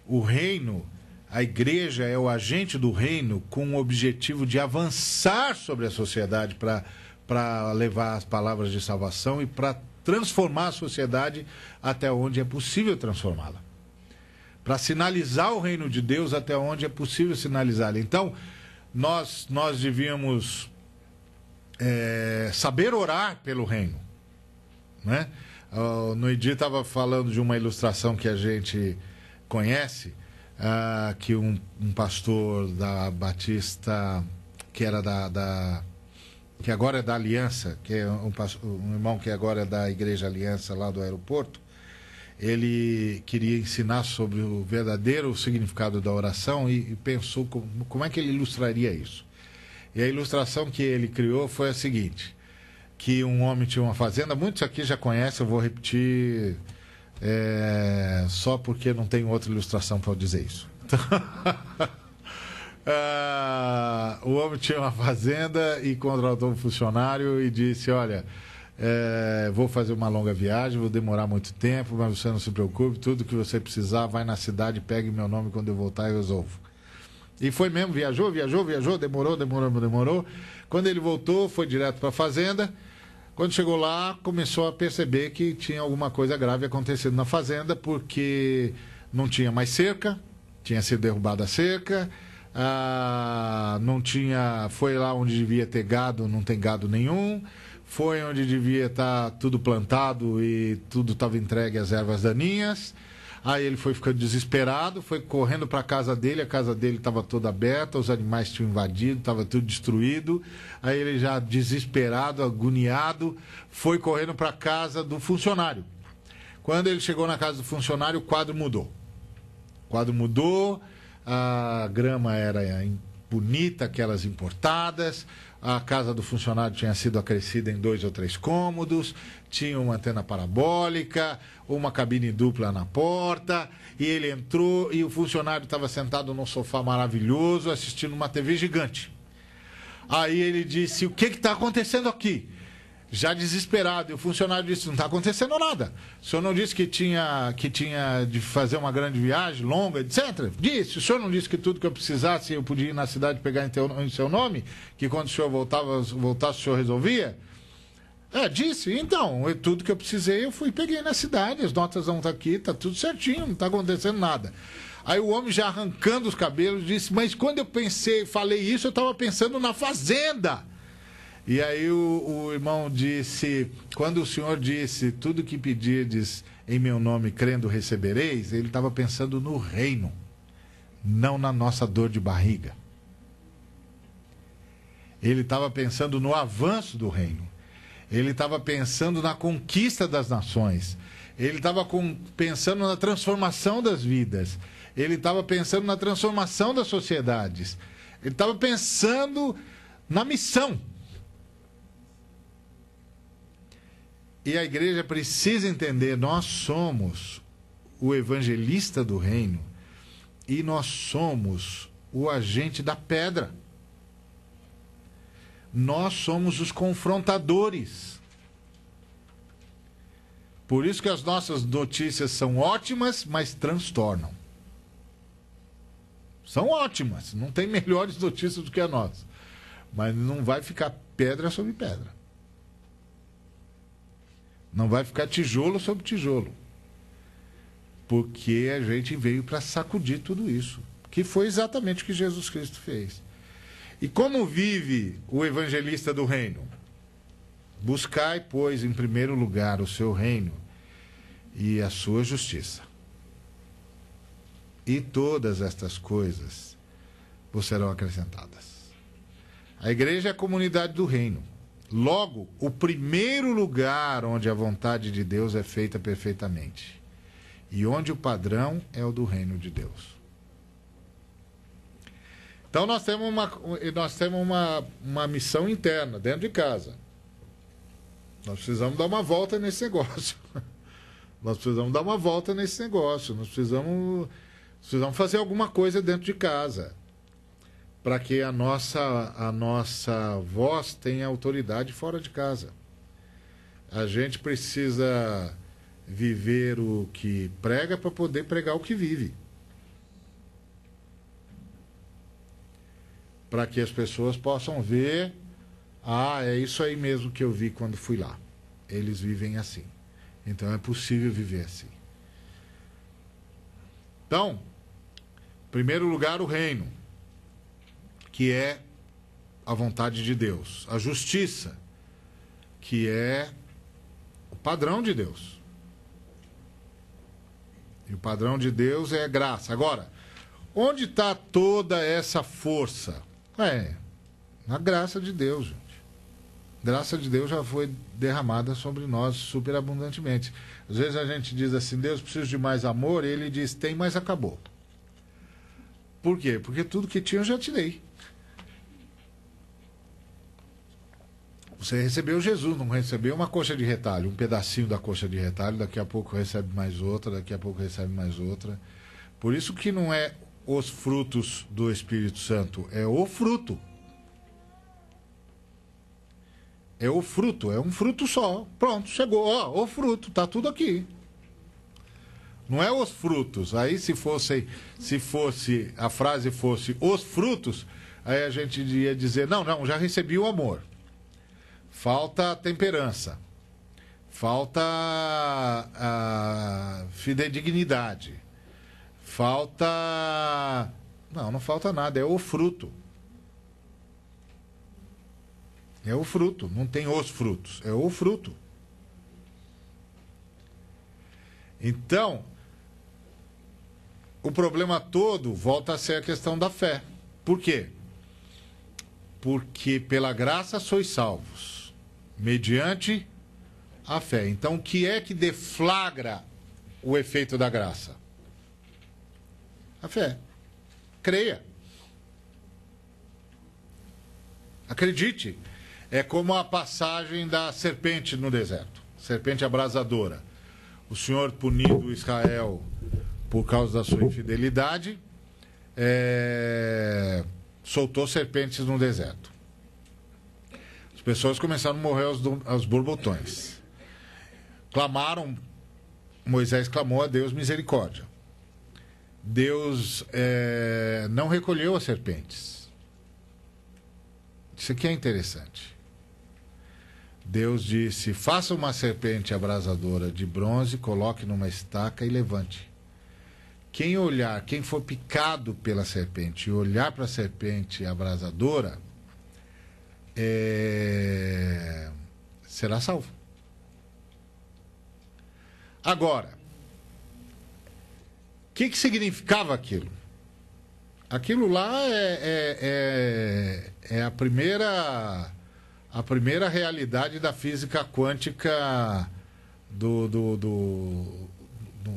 o reino, a igreja é o agente do reino com o objetivo de avançar sobre a sociedade para levar as palavras de salvação e para transformar a sociedade até onde é possível transformá-la. Para sinalizar o reino de Deus até onde é possível sinalizá-la. Então, nós devíamos saber orar pelo reino, né? O Noidi estava falando de uma ilustração que a gente conhece, que um pastor da Batista, que era que agora é da Aliança, que é um irmão que agora é da Igreja Aliança lá do aeroporto, ele queria ensinar sobre o verdadeiro significado da oração e pensou como é que ele ilustraria isso. E a ilustração que ele criou foi a seguinte, que um homem tinha uma fazenda, muitos aqui já conhecem, eu vou repetir só porque não tem outra ilustração para dizer isso. O homem tinha uma fazenda e contratou um funcionário e disse, olha, vou fazer uma longa viagem, vou demorar muito tempo, mas você não se preocupe, tudo que você precisar, vai na cidade, pegue meu nome, quando eu voltar eu resolvo. E foi mesmo, viajou, demorou. Quando ele voltou, foi direto para a fazenda. Quando chegou lá, começou a perceber que tinha alguma coisa grave acontecendo na fazenda, porque não tinha mais cerca, tinha sido derrubada a cerca, não tinha, foi lá onde devia ter gado, não tem gado nenhum, foi onde devia estar tudo plantado e tudo estava entregue às ervas daninhas. Aí ele foi ficando desesperado, foi correndo para a casa dele estava toda aberta, os animais tinham invadido, estava tudo destruído. Aí ele, já desesperado, agoniado, foi correndo para a casa do funcionário. Quando ele chegou na casa do funcionário, o quadro mudou. A grama era bonita, aquelas importadas, a casa do funcionário tinha sido acrescida em 2 ou 3 cômodos, tinha uma antena parabólica, uma cabine dupla na porta, e ele entrou e o funcionário estava sentado num sofá maravilhoso, assistindo uma TV gigante. Aí ele disse, o que está acontecendo aqui? Já desesperado, e o funcionário disse, não está acontecendo nada. O senhor não disse que tinha de fazer uma grande viagem, longa, etc? Disse. O senhor não disse que tudo que eu precisasse, eu podia ir na cidade pegar em seu nome? Que quando o senhor voltasse, o senhor resolvia? Disse. Então, tudo que eu precisei, eu fui e peguei na cidade, as notas vão estar aqui, está tudo certinho, não está acontecendo nada. Aí o homem, já arrancando os cabelos, disse, mas quando eu falei isso, eu estava pensando na fazenda. E aí o irmão disse, quando o senhor disse, tudo que pedirdes em meu nome, crendo, recebereis, ele estava pensando no reino, não na nossa dor de barriga. Ele estava pensando no avanço do reino. Ele estava pensando na conquista das nações. Ele estava pensando na transformação das vidas. Ele estava pensando na transformação das sociedades. Ele estava pensando na missão. E a igreja precisa entender, nós somos o evangelista do reino e nós somos o agente da pedra. Nós somos os confrontadores. Por isso que as nossas notícias são ótimas, mas transtornam. São ótimas, não tem melhores notícias do que a nossa. Mas não vai ficar pedra sobre pedra. Não vai ficar tijolo sobre tijolo. Porque a gente veio para sacudir tudo isso. Que foi exatamente o que Jesus Cristo fez. E como vive o evangelista do reino? Buscai, pois, em primeiro lugar o seu reino e a sua justiça. E todas estas coisas vos serão acrescentadas. A igreja é a comunidade do reino. Logo, o primeiro lugar onde a vontade de Deus é feita perfeitamente. E onde o padrão é o do reino de Deus. Então nós temos uma missão interna, dentro de casa. Nós precisamos dar uma volta nesse negócio. Nós precisamos dar uma volta nesse negócio. Nós precisamos fazer alguma coisa dentro de casa. Para que a nossa voz tenha autoridade fora de casa. A gente precisa viver o que prega para poder pregar o que vive. Para que as pessoas possam ver, é isso aí mesmo que eu vi quando fui lá. Eles vivem assim. Então é possível viver assim. Então, em primeiro lugar, o reino, que é a vontade de Deus. A justiça, que é o padrão de Deus. E o padrão de Deus é a graça. Agora, onde está toda essa força? Na graça de Deus, gente. Graça de Deus já foi derramada sobre nós superabundantemente. Às vezes a gente diz assim, Deus precisa de mais amor, e ele diz, tem, mas acabou. Por quê? Porque tudo que tinha eu já te dei. Você recebeu Jesus, não recebeu uma coxa de retalho, um pedacinho da coxa de retalho, daqui a pouco recebe mais outra, daqui a pouco recebe mais outra. Por isso que não é os frutos do Espírito Santo, é o fruto. É o fruto, é um fruto só. Pronto, chegou, o fruto, tá tudo aqui. Não é os frutos. Aí se a frase fosse os frutos, aí a gente ia dizer, não, já recebi o amor. Falta a temperança. Falta a fidedignidade. Falta... Não falta nada, é o fruto. É o fruto, não tem os frutos, é o fruto. Então, o problema todo volta a ser a questão da fé. Por quê? Porque pela graça sois salvos, mediante a fé. Então, o que é que deflagra o efeito da graça? A fé. Creia. Acredite. É como a passagem da serpente no deserto. Serpente abrasadora. O Senhor punindo Israel por causa da sua infidelidade, soltou serpentes no deserto. As pessoas começaram a morrer aos borbotões. Clamaram, Moisés clamou a Deus misericórdia. Deus não recolheu as serpentes. Isso aqui é interessante. Deus disse, faça uma serpente abrasadora de bronze, coloque numa estaca e levante. Quem for picado pela serpente e olhar para a serpente abrasadora, será salvo. Agora, o que significava aquilo? Aquilo lá é a primeira realidade da física quântica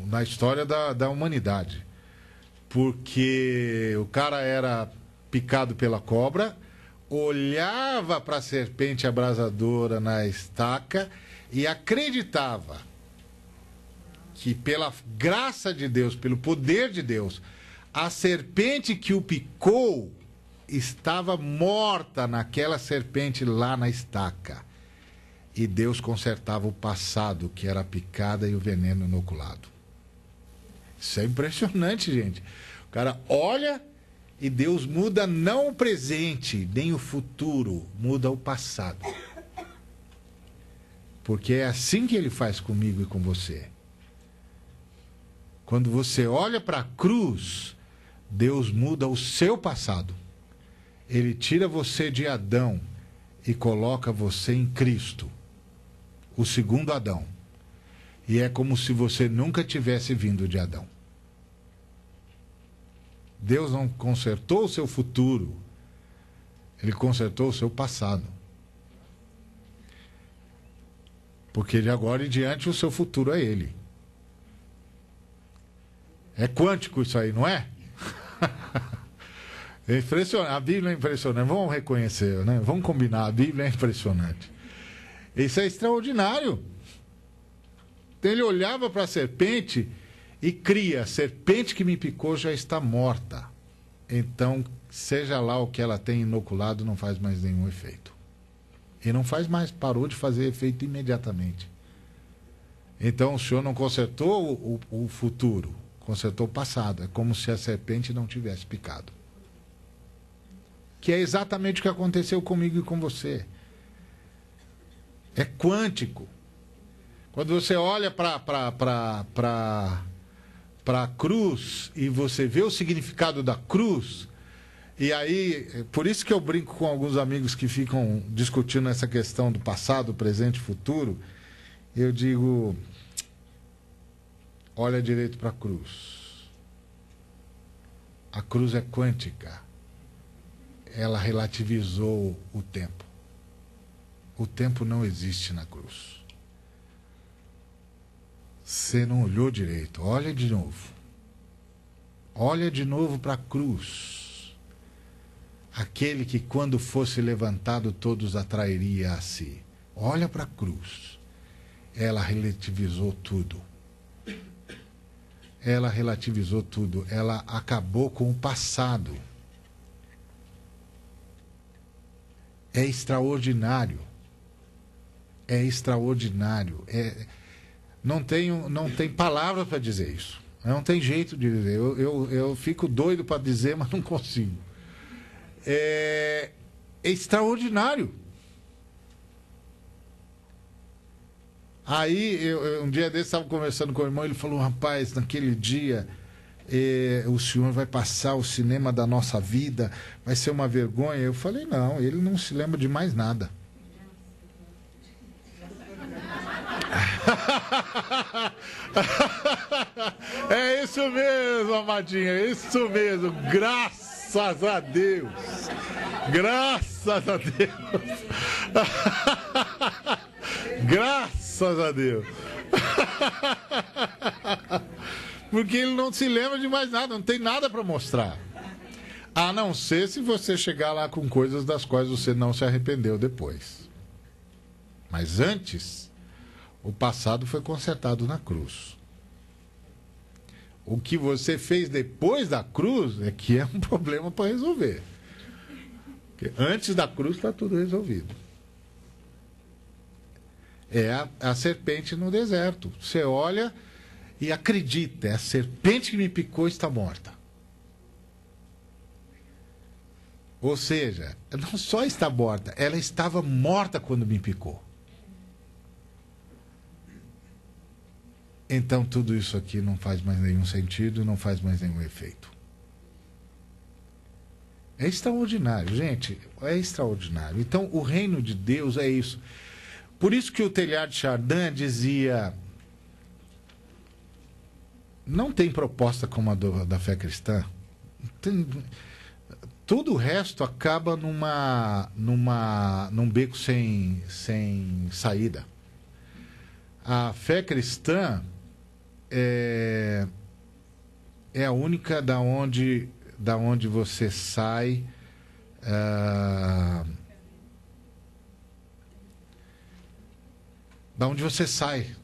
na história da humanidade. Porque o cara era picado pela cobra, olhava para a serpente abrasadora na estaca e acreditava que pela graça de Deus, pelo poder de Deus, a serpente que o picou estava morta naquela serpente lá na estaca. E Deus consertava o passado, que era a picada e o veneno inoculado. Isso é impressionante, gente. O cara olha e Deus muda não o presente, nem o futuro, muda o passado. Porque é assim que ele faz comigo e com você. Quando você olha para a cruz, Deus muda o seu passado. Ele tira você de Adão e coloca você em Cristo, o segundo Adão. E é como se você nunca tivesse vindo de Adão. Deus não consertou o seu futuro, ele consertou o seu passado. Porque de agora em diante o seu futuro é ele. É quântico isso aí, não é? É impressionante. A Bíblia é impressionante. Vamos reconhecer, né? Vamos combinar. A Bíblia é impressionante. Isso é extraordinário. Então ele olhava para a serpente e cria: a serpente que me picou já está morta. Então, seja lá o que ela tem inoculado, não faz mais nenhum efeito. E não faz mais, parou de fazer efeito imediatamente. Então o Senhor não consertou o futuro, consertou o passado. É como se a serpente não tivesse picado. Que é exatamente o que aconteceu comigo e com você. É quântico. Quando você olha para a cruz e você vê o significado da cruz, e aí, por isso que eu brinco com alguns amigos que ficam discutindo essa questão do passado, presente e futuro, eu digo: olha direito para a cruz. A cruz é quântica. Ela relativizou o tempo. O tempo não existe na cruz. Você não olhou direito. Olha de novo. Olha de novo para a cruz. Aquele que, quando fosse levantado, todos atrairia a si. Olha para a cruz. Ela relativizou tudo. Ela relativizou tudo. Ela acabou com o passado. É extraordinário. É extraordinário. Não tem palavra para dizer isso. Não tem jeito de dizer. Eu fico doido para dizer, mas não consigo. É extraordinário. Aí, um dia desse, estava conversando com o irmão, ele falou: rapaz, naquele dia o senhor vai passar o cinema da nossa vida, vai ser uma vergonha. Eu falei: não, ele não se lembra de mais nada. É isso mesmo, amadinha, é isso mesmo. Graças a Deus. Graças a Deus. Graças a Deus. Porque ele não se lembra de mais nada, não tem nada para mostrar. A não ser se você chegar lá com coisas das quais você não se arrependeu depois. Mas antes, o passado foi consertado na cruz. O que você fez depois da cruz é que é um problema para resolver. Porque antes da cruz está tudo resolvido. É a serpente no deserto. Você olha e acredita: é a serpente que me picou está morta. Ou seja, não só está morta, ela estava morta quando me picou. Então tudo isso aqui não faz mais nenhum sentido, não faz mais nenhum efeito. É extraordinário, gente, é extraordinário. Então o reino de Deus é isso. Por isso que o Teilhard de Chardin dizia: não tem proposta como a da fé cristã. Tudo o resto acaba num beco sem saída. A fé cristã é a única da onde você sai da onde você sai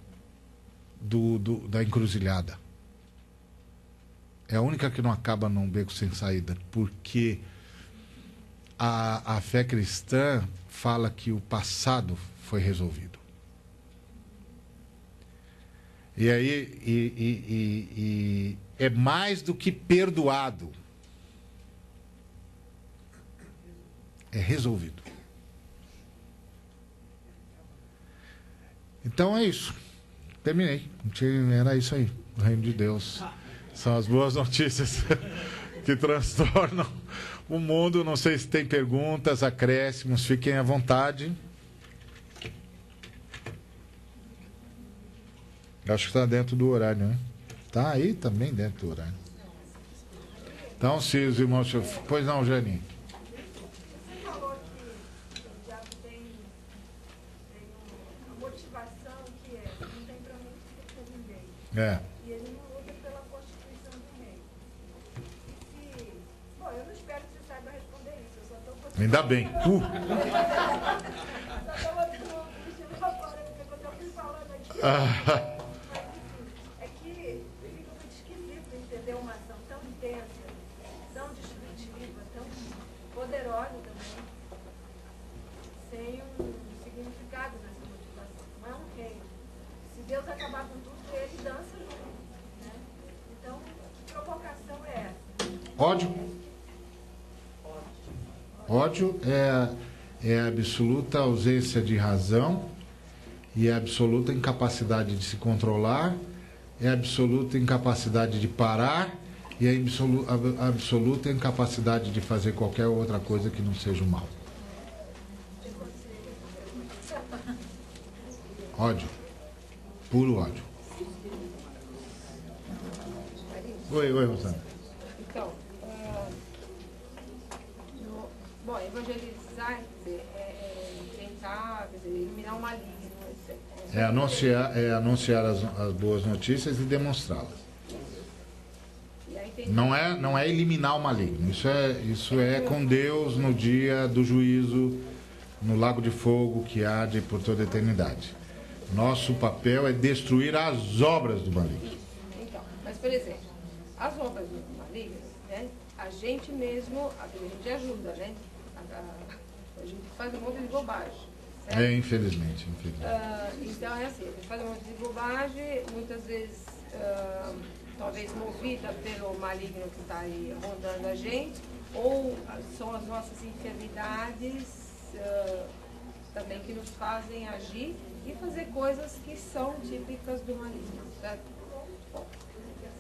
da encruzilhada. É a única que não acaba num beco sem saída, porque a fé cristã fala que o passado foi resolvido. E aí é mais do que perdoado. É resolvido. Então é isso. Terminei. Era isso aí. O reino de Deus. São as boas notícias que transtornam o mundo. Não sei se tem perguntas, acréscimos. Fiquem à vontade. Acho que está dentro do horário, né? Está aí também dentro do horário. Então, se os irmãos... Pois não, Jane. Você falou que o diabo tem uma motivação que não tem para muito com ninguém. É. E ele não luta pela constituição do reino. Bom, eu não espero que você saiba responder isso. Eu só estou... Ainda bem. Só estou botando o bicho na fora, porque quando eu fui falando aqui... É que fica muito esquisito entender uma ação tão intensa, tão destrutiva, tão poderosa também, sem um significado nessa motivação. Não é um reino. Se Deus acabar com tudo, ele dança junto. Né? Então, que provocação é essa? Ódio. Ódio é a absoluta ausência de razão e a absoluta incapacidade de se controlar, é a absoluta incapacidade de parar e a absoluta incapacidade de fazer qualquer outra coisa que não seja o mal. Ódio. Puro ódio. Oi, Rosana. Então, bom, evangelizar, quer dizer, tentar, quer dizer, eliminar o maligno. É anunciar as boas notícias e demonstrá-las. Não é eliminar o maligno. Isso é com Deus no dia do juízo, no lago de fogo que arde por toda a eternidade. Nosso papel é destruir as obras do maligno. Isso. Então, mas por exemplo, as obras do maligno, né? A gente mesmo, a gente ajuda, né? A gente faz um monte de bobagem. É, infelizmente. Então é assim, a gente faz um monte de bobagem, muitas vezes, talvez movida pelo maligno que está aí rondando a gente, ou são as nossas enfermidades também que nos fazem agir e fazer coisas que são típicas do maligno, certo? Bom,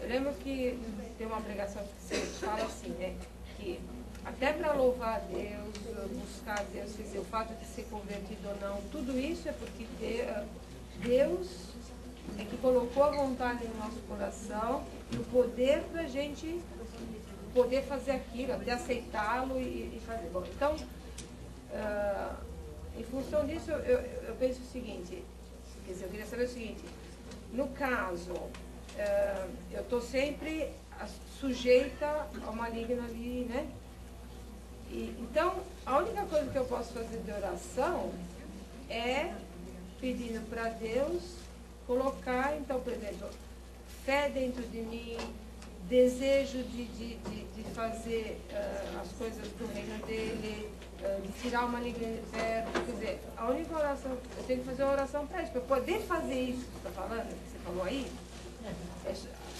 eu lembro que tem uma pregação que você fala assim, né, que até para louvar a Deus, buscar a Deus, quer dizer, o fato de ser convertido ou não, tudo isso é porque Deus é que colocou a vontade no nosso coração e o poder para a gente poder fazer aquilo, até aceitá-lo e fazer. Bom, então, em função disso, eu penso o seguinte, quer dizer, eu queria saber o seguinte, no caso, eu estou sempre sujeita ao maligno ali, né? Então, a única coisa que eu posso fazer de oração é pedindo para Deus colocar, então, por exemplo, fé dentro de mim, desejo de fazer as coisas do reino dele, de tirar o maligno de perto. Quer dizer, a única oração, eu tenho que fazer uma oração para isso, para poder fazer isso que você está falando, que você falou aí.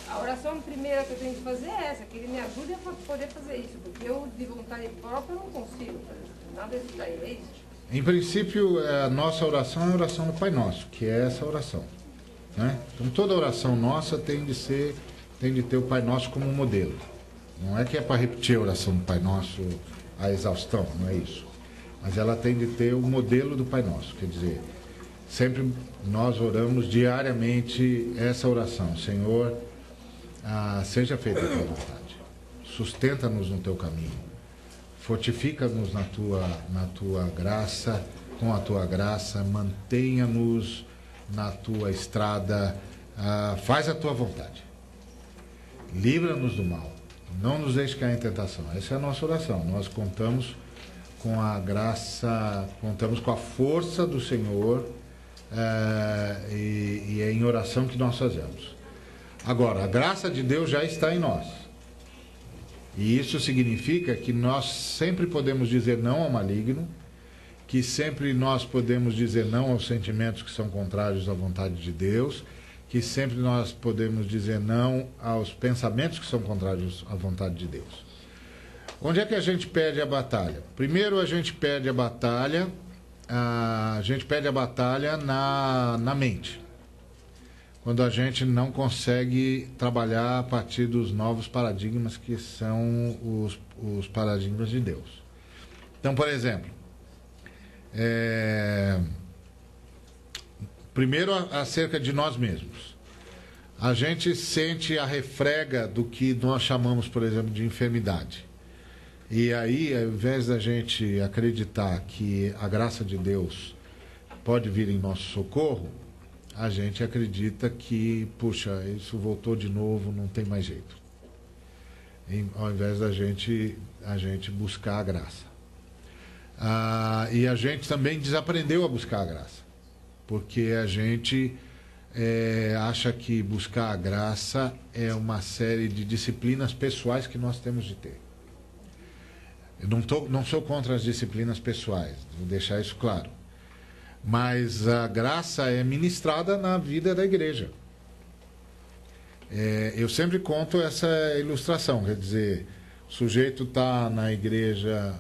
A oração primeira que eu tenho que fazer é essa, que ele me ajude a poder fazer isso, porque eu, de vontade própria, não consigo fazer nada disso daí, é isso? Em princípio, a nossa oração é a oração do Pai Nosso, que é essa oração. Né? Então, toda oração nossa tem de ter o Pai Nosso como modelo. Não é que é para repetir a oração do Pai Nosso à exaustão, não é isso. Mas ela tem de ter o modelo do Pai Nosso, quer dizer, sempre nós oramos diariamente essa oração. Senhor, seja feita a tua vontade. Sustenta-nos no teu caminho. Fortifica-nos na tua graça, com a tua graça. Mantenha-nos na tua estrada. Faz a tua vontade. Livra-nos do mal. Não nos deixe cair em tentação. Essa é a nossa oração. Nós contamos com a graça, contamos com a força do Senhor e é em oração que nós fazemos. Agora, a graça de Deus já está em nós. E isso significa que nós sempre podemos dizer não ao maligno, que sempre nós podemos dizer não aos sentimentos que são contrários à vontade de Deus, que sempre nós podemos dizer não aos pensamentos que são contrários à vontade de Deus. Onde é que a gente perde a batalha? Primeiro a gente perde a batalha na mente. Quando a gente não consegue trabalhar a partir dos novos paradigmas que são os paradigmas de Deus. Então, por exemplo, primeiro acerca de nós mesmos. A gente sente a refrega do que nós chamamos, por exemplo, de enfermidade. E aí, ao invés da gente acreditar que a graça de Deus pode vir em nosso socorro, a gente acredita que, puxa, isso voltou de novo, não tem mais jeito. Ao invés da gente buscar a graça. E a gente também desaprendeu a buscar a graça. Porque a gente acha que buscar a graça é uma série de disciplinas pessoais que nós temos de ter. Eu não sou contra as disciplinas pessoais, vou deixar isso claro. Mas a graça é ministrada na vida da igreja. Eu sempre conto essa ilustração, quer dizer, o sujeito está na igreja,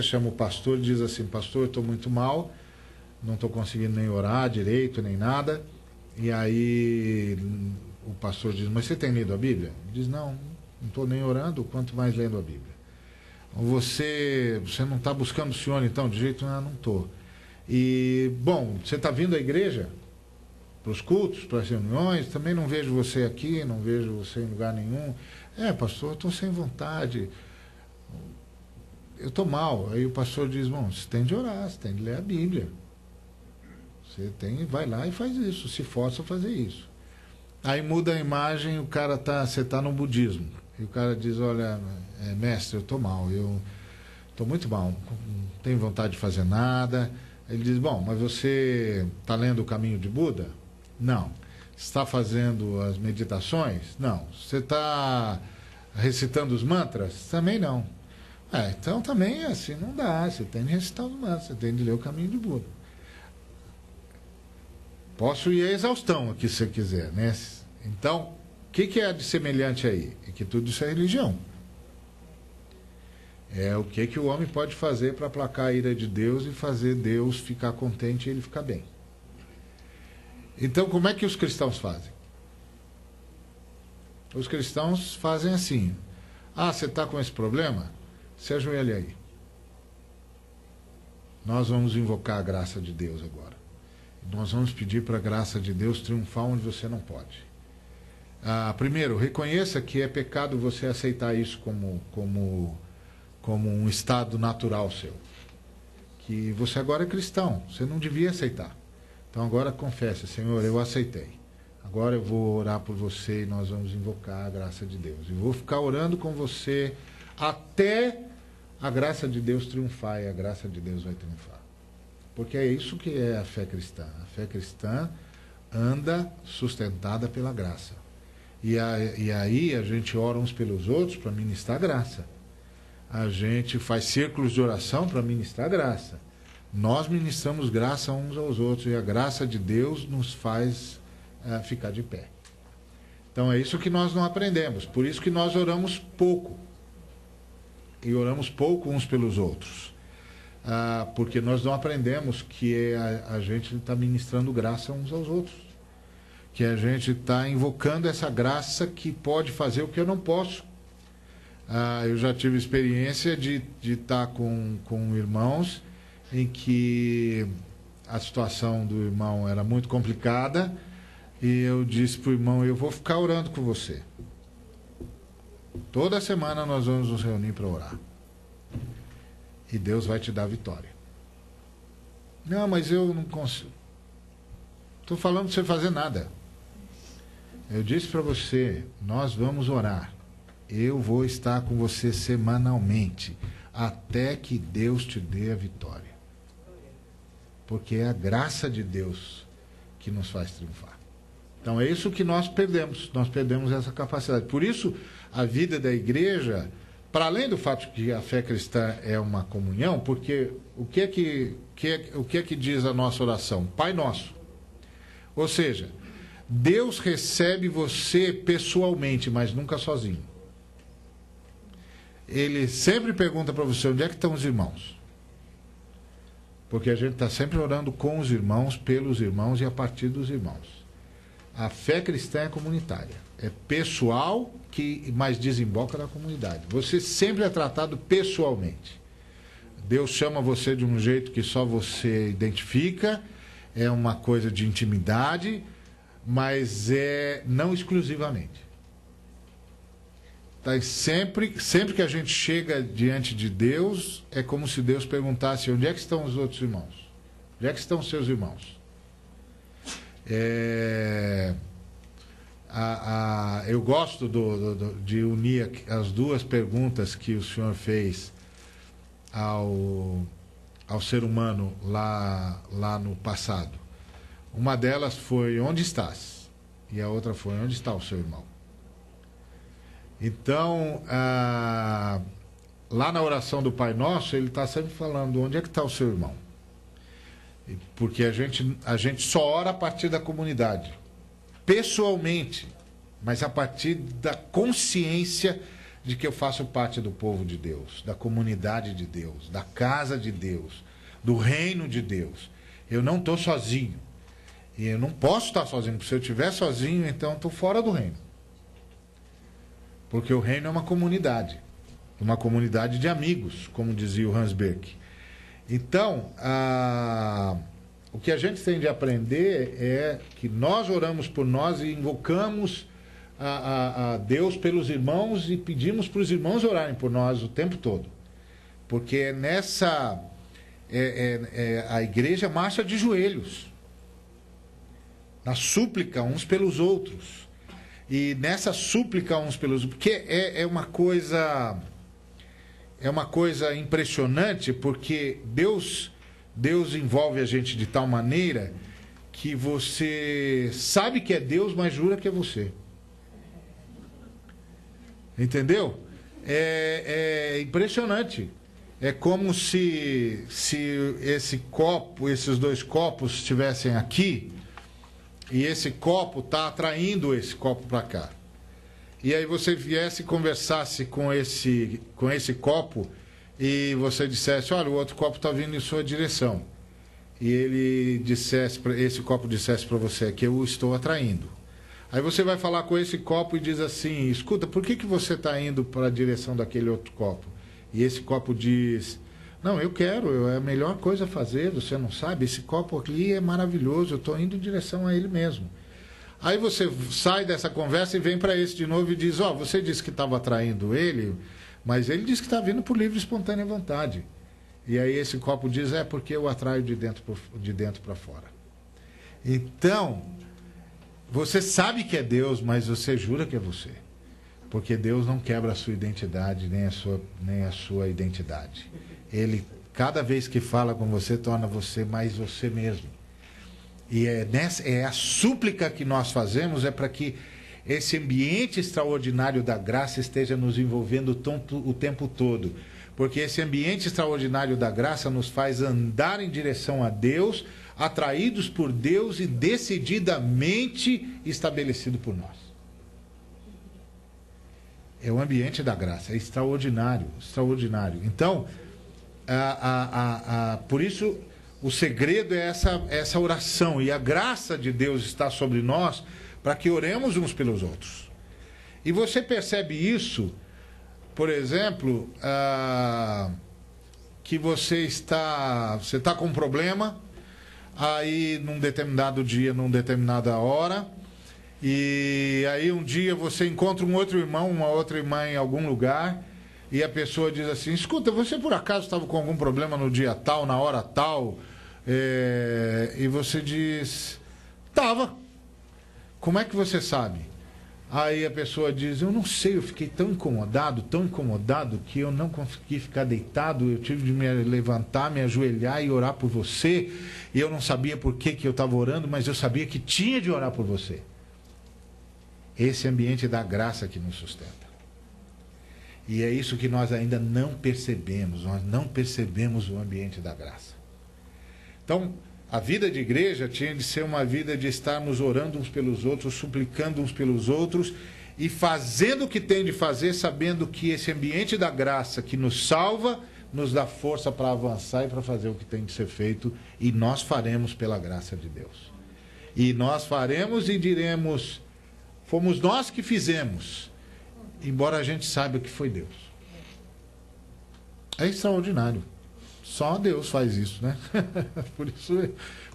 chama o pastor e diz assim: pastor, eu estou muito mal, não estou conseguindo nem orar direito, nem nada. E aí o pastor diz: mas você tem lido a Bíblia? Ele diz: não estou nem orando, quanto mais lendo a Bíblia. Você não está buscando o Senhor então? De jeito nenhum, não estou. E, bom, você está vindo à igreja? Para os cultos, para as reuniões? Também não vejo você aqui, não vejo você em lugar nenhum. Pastor, eu estou sem vontade. Eu estou mal. Aí o pastor diz: bom, você tem de orar, você tem de ler a Bíblia. Vai lá e faz isso, se força a fazer isso. Aí muda a imagem, você está no budismo. E o cara diz: olha, mestre, eu estou mal, eu estou muito mal, não tenho vontade de fazer nada. Ele diz: bom, mas você está lendo o Caminho de Buda? Não. Está fazendo as meditações? Não. Você está recitando os mantras? Também não. Então também assim não dá, você tem de recitar os mantras, você tem de ler o Caminho de Buda. Posso ir à exaustão aqui se você quiser, né? Então, o que é de semelhante aí? É que tudo isso é religião. É o que o homem pode fazer para aplacar a ira de Deus e fazer Deus ficar contente e ele ficar bem. Então, como é que os cristãos fazem? Os cristãos fazem assim: você está com esse problema? Se ajoelhe aí. Nós vamos invocar a graça de Deus agora. Nós vamos pedir para a graça de Deus triunfar onde você não pode. Primeiro, reconheça que é pecado você aceitar isso como um estado natural seu. Que você agora é cristão, você não devia aceitar. Então agora confesse: Senhor, eu aceitei. Agora eu vou orar por você e nós vamos invocar a graça de Deus. E vou ficar orando com você até a graça de Deus triunfar, e a graça de Deus vai triunfar. Porque é isso que é a fé cristã. A fé cristã anda sustentada pela graça. E aí a gente ora uns pelos outros para ministrar graça. A gente faz círculos de oração para ministrar graça. Nós ministramos graça uns aos outros e a graça de Deus nos faz ficar de pé. Então é isso que nós não aprendemos. Por isso que nós oramos pouco. E oramos pouco uns pelos outros. Porque nós não aprendemos que a gente está ministrando graça uns aos outros. Que a gente está invocando essa graça que pode fazer o que eu não posso. Eu já tive experiência de estar com irmãos em que a situação do irmão era muito complicada e eu disse para o irmão: eu vou ficar orando com você. Toda semana nós vamos nos reunir para orar. E Deus vai te dar a vitória. Não, mas eu não consigo. Estou falando de você fazer nada. Eu disse para você: nós vamos orar. Eu vou estar com você semanalmente, até que Deus te dê a vitória. Porque é a graça de Deus que nos faz triunfar. Então é isso que nós perdemos essa capacidade. Por isso, a vida da igreja, para além do fato de que a fé cristã é uma comunhão, porque o que é que diz a nossa oração? Pai Nosso. Ou seja, Deus recebe você pessoalmente, mas nunca sozinho. Ele sempre pergunta para você, onde é que estão os irmãos? Porque a gente está sempre orando com os irmãos, pelos irmãos e a partir dos irmãos. A fé cristã é comunitária. É pessoal, mas desemboca na comunidade. Você sempre é tratado pessoalmente. Deus chama você de um jeito que só você identifica, é uma coisa de intimidade, mas não exclusivamente. Tá, sempre que a gente chega diante de Deus, é como se Deus perguntasse, onde é que estão os outros irmãos? Onde é que estão os seus irmãos? Eu gosto de unir as duas perguntas que o senhor fez ao ser humano lá no passado. Uma delas foi, onde estás? E a outra foi, onde está o seu irmão? Então, lá na oração do Pai Nosso, ele está sempre falando, onde é que está o seu irmão? Porque a gente só ora a partir da comunidade, pessoalmente, mas a partir da consciência de que eu faço parte do povo de Deus, da comunidade de Deus, da casa de Deus, do reino de Deus. Eu não estou sozinho. E eu não posso estar sozinho, porque se eu estiver sozinho, então estou fora do reino. Porque o reino é uma comunidade de amigos, como dizia o Hans Beck. Então, o que a gente tem de aprender é que nós oramos por nós e invocamos a Deus pelos irmãos e pedimos para os irmãos orarem por nós o tempo todo. Porque a igreja marcha de joelhos, na súplica uns pelos outros. E nessa súplica uns pelos outros, porque é uma coisa impressionante, porque Deus envolve a gente de tal maneira que você sabe que é Deus, mas jura que é você. Entendeu? É impressionante. É como se esses dois copos estivessem aqui, e esse copo está atraindo esse copo para cá. E aí você viesse e conversasse com esse copo e você dissesse, olha, o outro copo está vindo em sua direção. E esse copo dissesse para você que eu o estou atraindo. Aí você vai falar com esse copo e diz assim, escuta, por que você está indo para a direção daquele outro copo? E esse copo diz, não, eu quero, é a melhor coisa a fazer, você não sabe, esse copo aqui é maravilhoso, eu estou indo em direção a ele mesmo. Aí você sai dessa conversa e vem para esse de novo e diz, você disse que estava atraindo ele, mas ele disse que está vindo por livre e espontânea vontade. E aí esse copo diz, porque eu atraio de dentro para fora. Então, você sabe que é Deus, mas você jura que é você. Porque Deus não quebra a sua identidade, nem a sua identidade. Ele, cada vez que fala com você, torna você mais você mesmo. E é a súplica que nós fazemos para que esse ambiente extraordinário da graça esteja nos envolvendo o tempo todo. Porque esse ambiente extraordinário da graça nos faz andar em direção a Deus, atraídos por Deus e decididamente estabelecido por nós. É o ambiente da graça, é extraordinário, extraordinário. Então, por isso, o segredo é essa oração, e a graça de Deus está sobre nós para que oremos uns pelos outros. E você percebe isso, por exemplo, que você está com um problema, aí num determinado dia, numa determinada hora, e aí um dia você encontra um outro irmão, uma outra irmã em algum lugar, e a pessoa diz assim, escuta, você por acaso estava com algum problema no dia tal, na hora tal? E você diz, estava. Como é que você sabe? Aí a pessoa diz, eu não sei, eu fiquei tão incomodado, que eu não consegui ficar deitado, eu tive de me levantar, me ajoelhar e orar por você, e eu não sabia por que eu estava orando, mas eu sabia que tinha de orar por você. esse ambiente da graça que nos sustenta. E é isso que nós ainda não percebemos. Nós não percebemos o ambiente da graça. Então, a vida de igreja tinha de ser uma vida de estarmos orando uns pelos outros, suplicando uns pelos outros e fazendo o que tem de fazer, sabendo que esse ambiente da graça que nos salva, nos dá força para avançar e para fazer o que tem de ser feito, e nós faremos pela graça de Deus. E nós faremos e diremos, fomos nós que fizemos, embora a gente saiba que foi Deus. É extraordinário. Só Deus faz isso, né?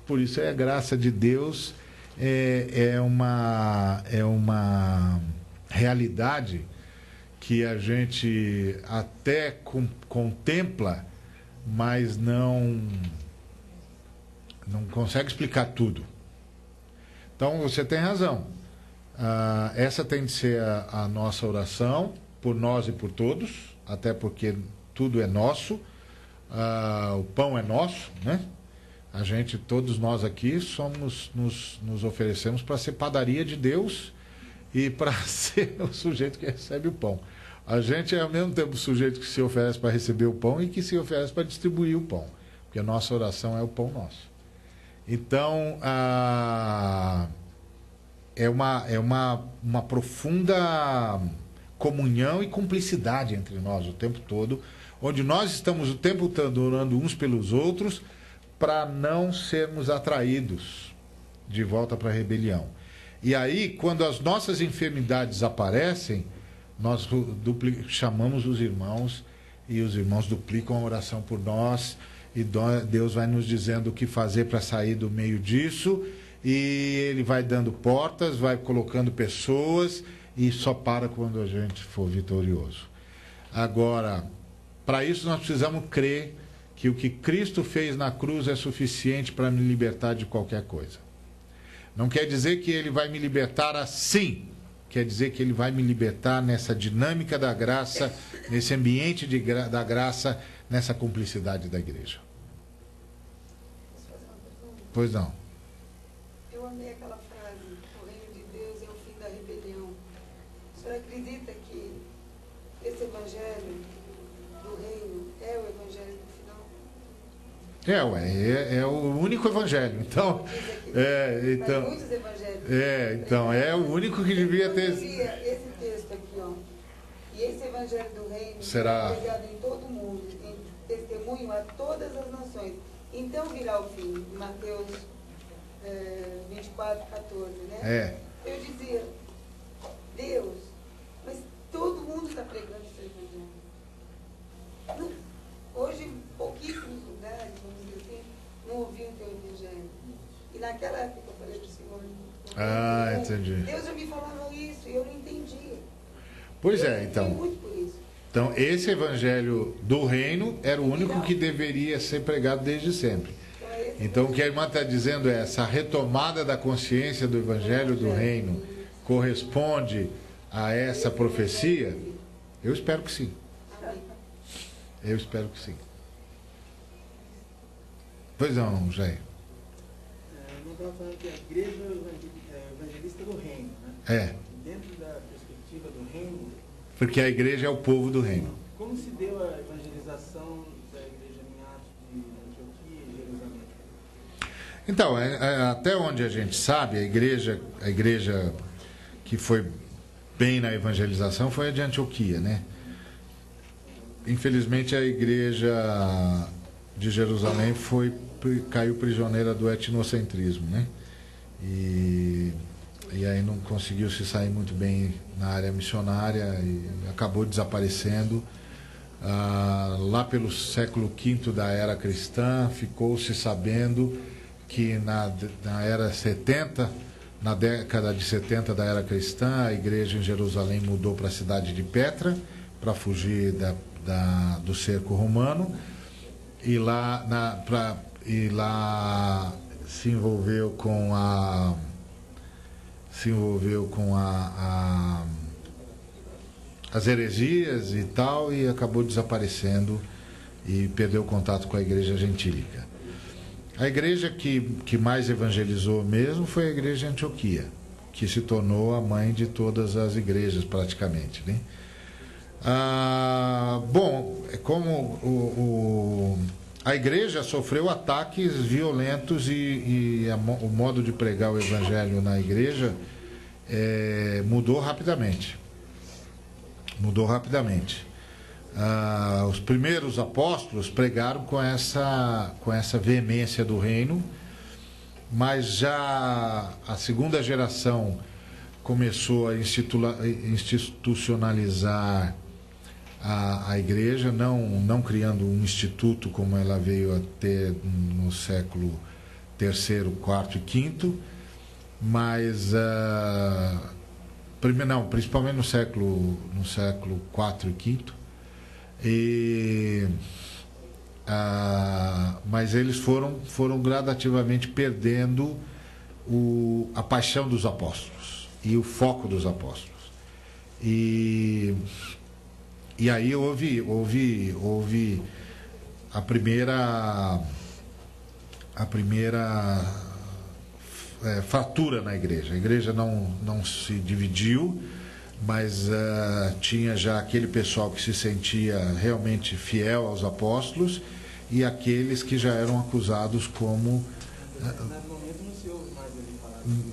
Por isso é a graça de Deus, é uma realidade que a gente até contempla, mas não consegue explicar tudo. Então você tem razão. Essa tem de ser a nossa oração, por nós e por todos, até porque tudo é nosso. O pão é nosso, né? A gente, todos nós aqui, nos oferecemos para ser padaria de Deus e para ser o sujeito que recebe o pão. A gente é ao mesmo tempo o sujeito que se oferece para receber o pão e que se oferece para distribuir o pão, porque a nossa oração é o pão nosso. Então, é uma profunda comunhão e cumplicidade entre nós o tempo todo, onde nós estamos o tempo todo orando uns pelos outros para não sermos atraídos de volta para a rebelião. E aí, quando as nossas enfermidades aparecem, nós chamamos os irmãos e os irmãos duplicam a oração por nós e Deus vai nos dizendo o que fazer para sair do meio disso, e Ele vai dando portas, vai colocando pessoas, e só para quando a gente for vitorioso. Agora, para isso nós precisamos crer que o que Cristo fez na cruz é suficiente para me libertar de qualquer coisa. Não quer dizer que Ele vai me libertar assim, quer dizer que Ele vai me libertar nessa dinâmica da graça, nesse ambiente da graça, nessa cumplicidade da igreja. Pois não. Eu amei aquela frase, o reino de Deus é o fim da rebelião. O senhor acredita que esse evangelho do reino é o evangelho do final? É o único evangelho. Então, muitos evangelhos. Então, é o único que devia ter. Esse texto aqui, ó. E esse evangelho do reino será pregado em todo mundo, em testemunho a todas as nações. Então virá o fim. Mateus 24, 14, né? Eu dizia, Deus, mas todo mundo está pregando esse evangelho. Hoje, pouquíssimos lugares, vamos dizer assim, não ouviam o teu evangelho. E naquela época eu falei para o Senhor, entendi. Deus já me falava isso e eu não entendia. Pois é, então. Muito por isso. Então, esse evangelho do reino era o único que deveria ser pregado desde sempre. Então, o que a irmã está dizendo é essa retomada da consciência do evangelho do reino corresponde a essa profecia? Eu espero que sim. Eu espero que sim. Pois não, Jair. Nós estamos falando que a igreja é evangelista do reino, né? Dentro da perspectiva do reino. Porque a igreja é o povo do reino. Como se deu a evangelização da igreja em Atos de Antioquia e Jerusalém? Então, até onde a gente sabe, a igreja que foi bem na evangelização foi a de Antioquia, né? Infelizmente, a igreja de Jerusalém caiu prisioneira do etnocentrismo, né? E aí não conseguiu se sair muito bem na área missionária e acabou desaparecendo. Lá pelo século V da era cristã, ficou-se sabendo que na era 70, na década de 70 da era cristã, a igreja em Jerusalém mudou para a cidade de Petra, para fugir do cerco romano, e lá se envolveu com as heresias e tal, e acabou desaparecendo e perdeu contato com a igreja gentílica. A igreja que mais evangelizou mesmo foi a igreja de Antioquia. que se tornou a mãe de todas as igrejas praticamente, né? Bom, como a igreja sofreu ataques violentos e o modo de pregar o evangelho na igreja mudou rapidamente. Mudou rapidamente. Os primeiros apóstolos pregaram com essa veemência do reino, mas já a segunda geração começou a institucionalizar a igreja, não criando um instituto como ela veio a ter no século III, IV e V, mas principalmente no século IV e V, mas eles foram gradativamente perdendo a paixão dos apóstolos e o foco dos apóstolos. E aí houve a primeira fratura na igreja. A igreja não se dividiu, mas tinha já aquele pessoal que se sentia realmente fiel aos apóstolos e aqueles que já eram acusados como...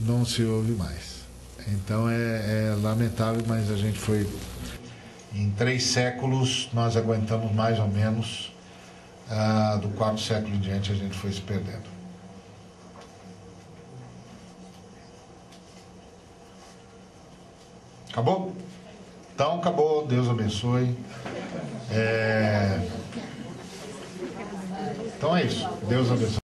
Não se ouve mais. Então é lamentável, mas a gente foi... Em 3 séculos nós aguentamos mais ou menos, do 4º século em diante a gente foi se perdendo. Acabou? Então acabou, Deus abençoe. Então é isso, Deus abençoe.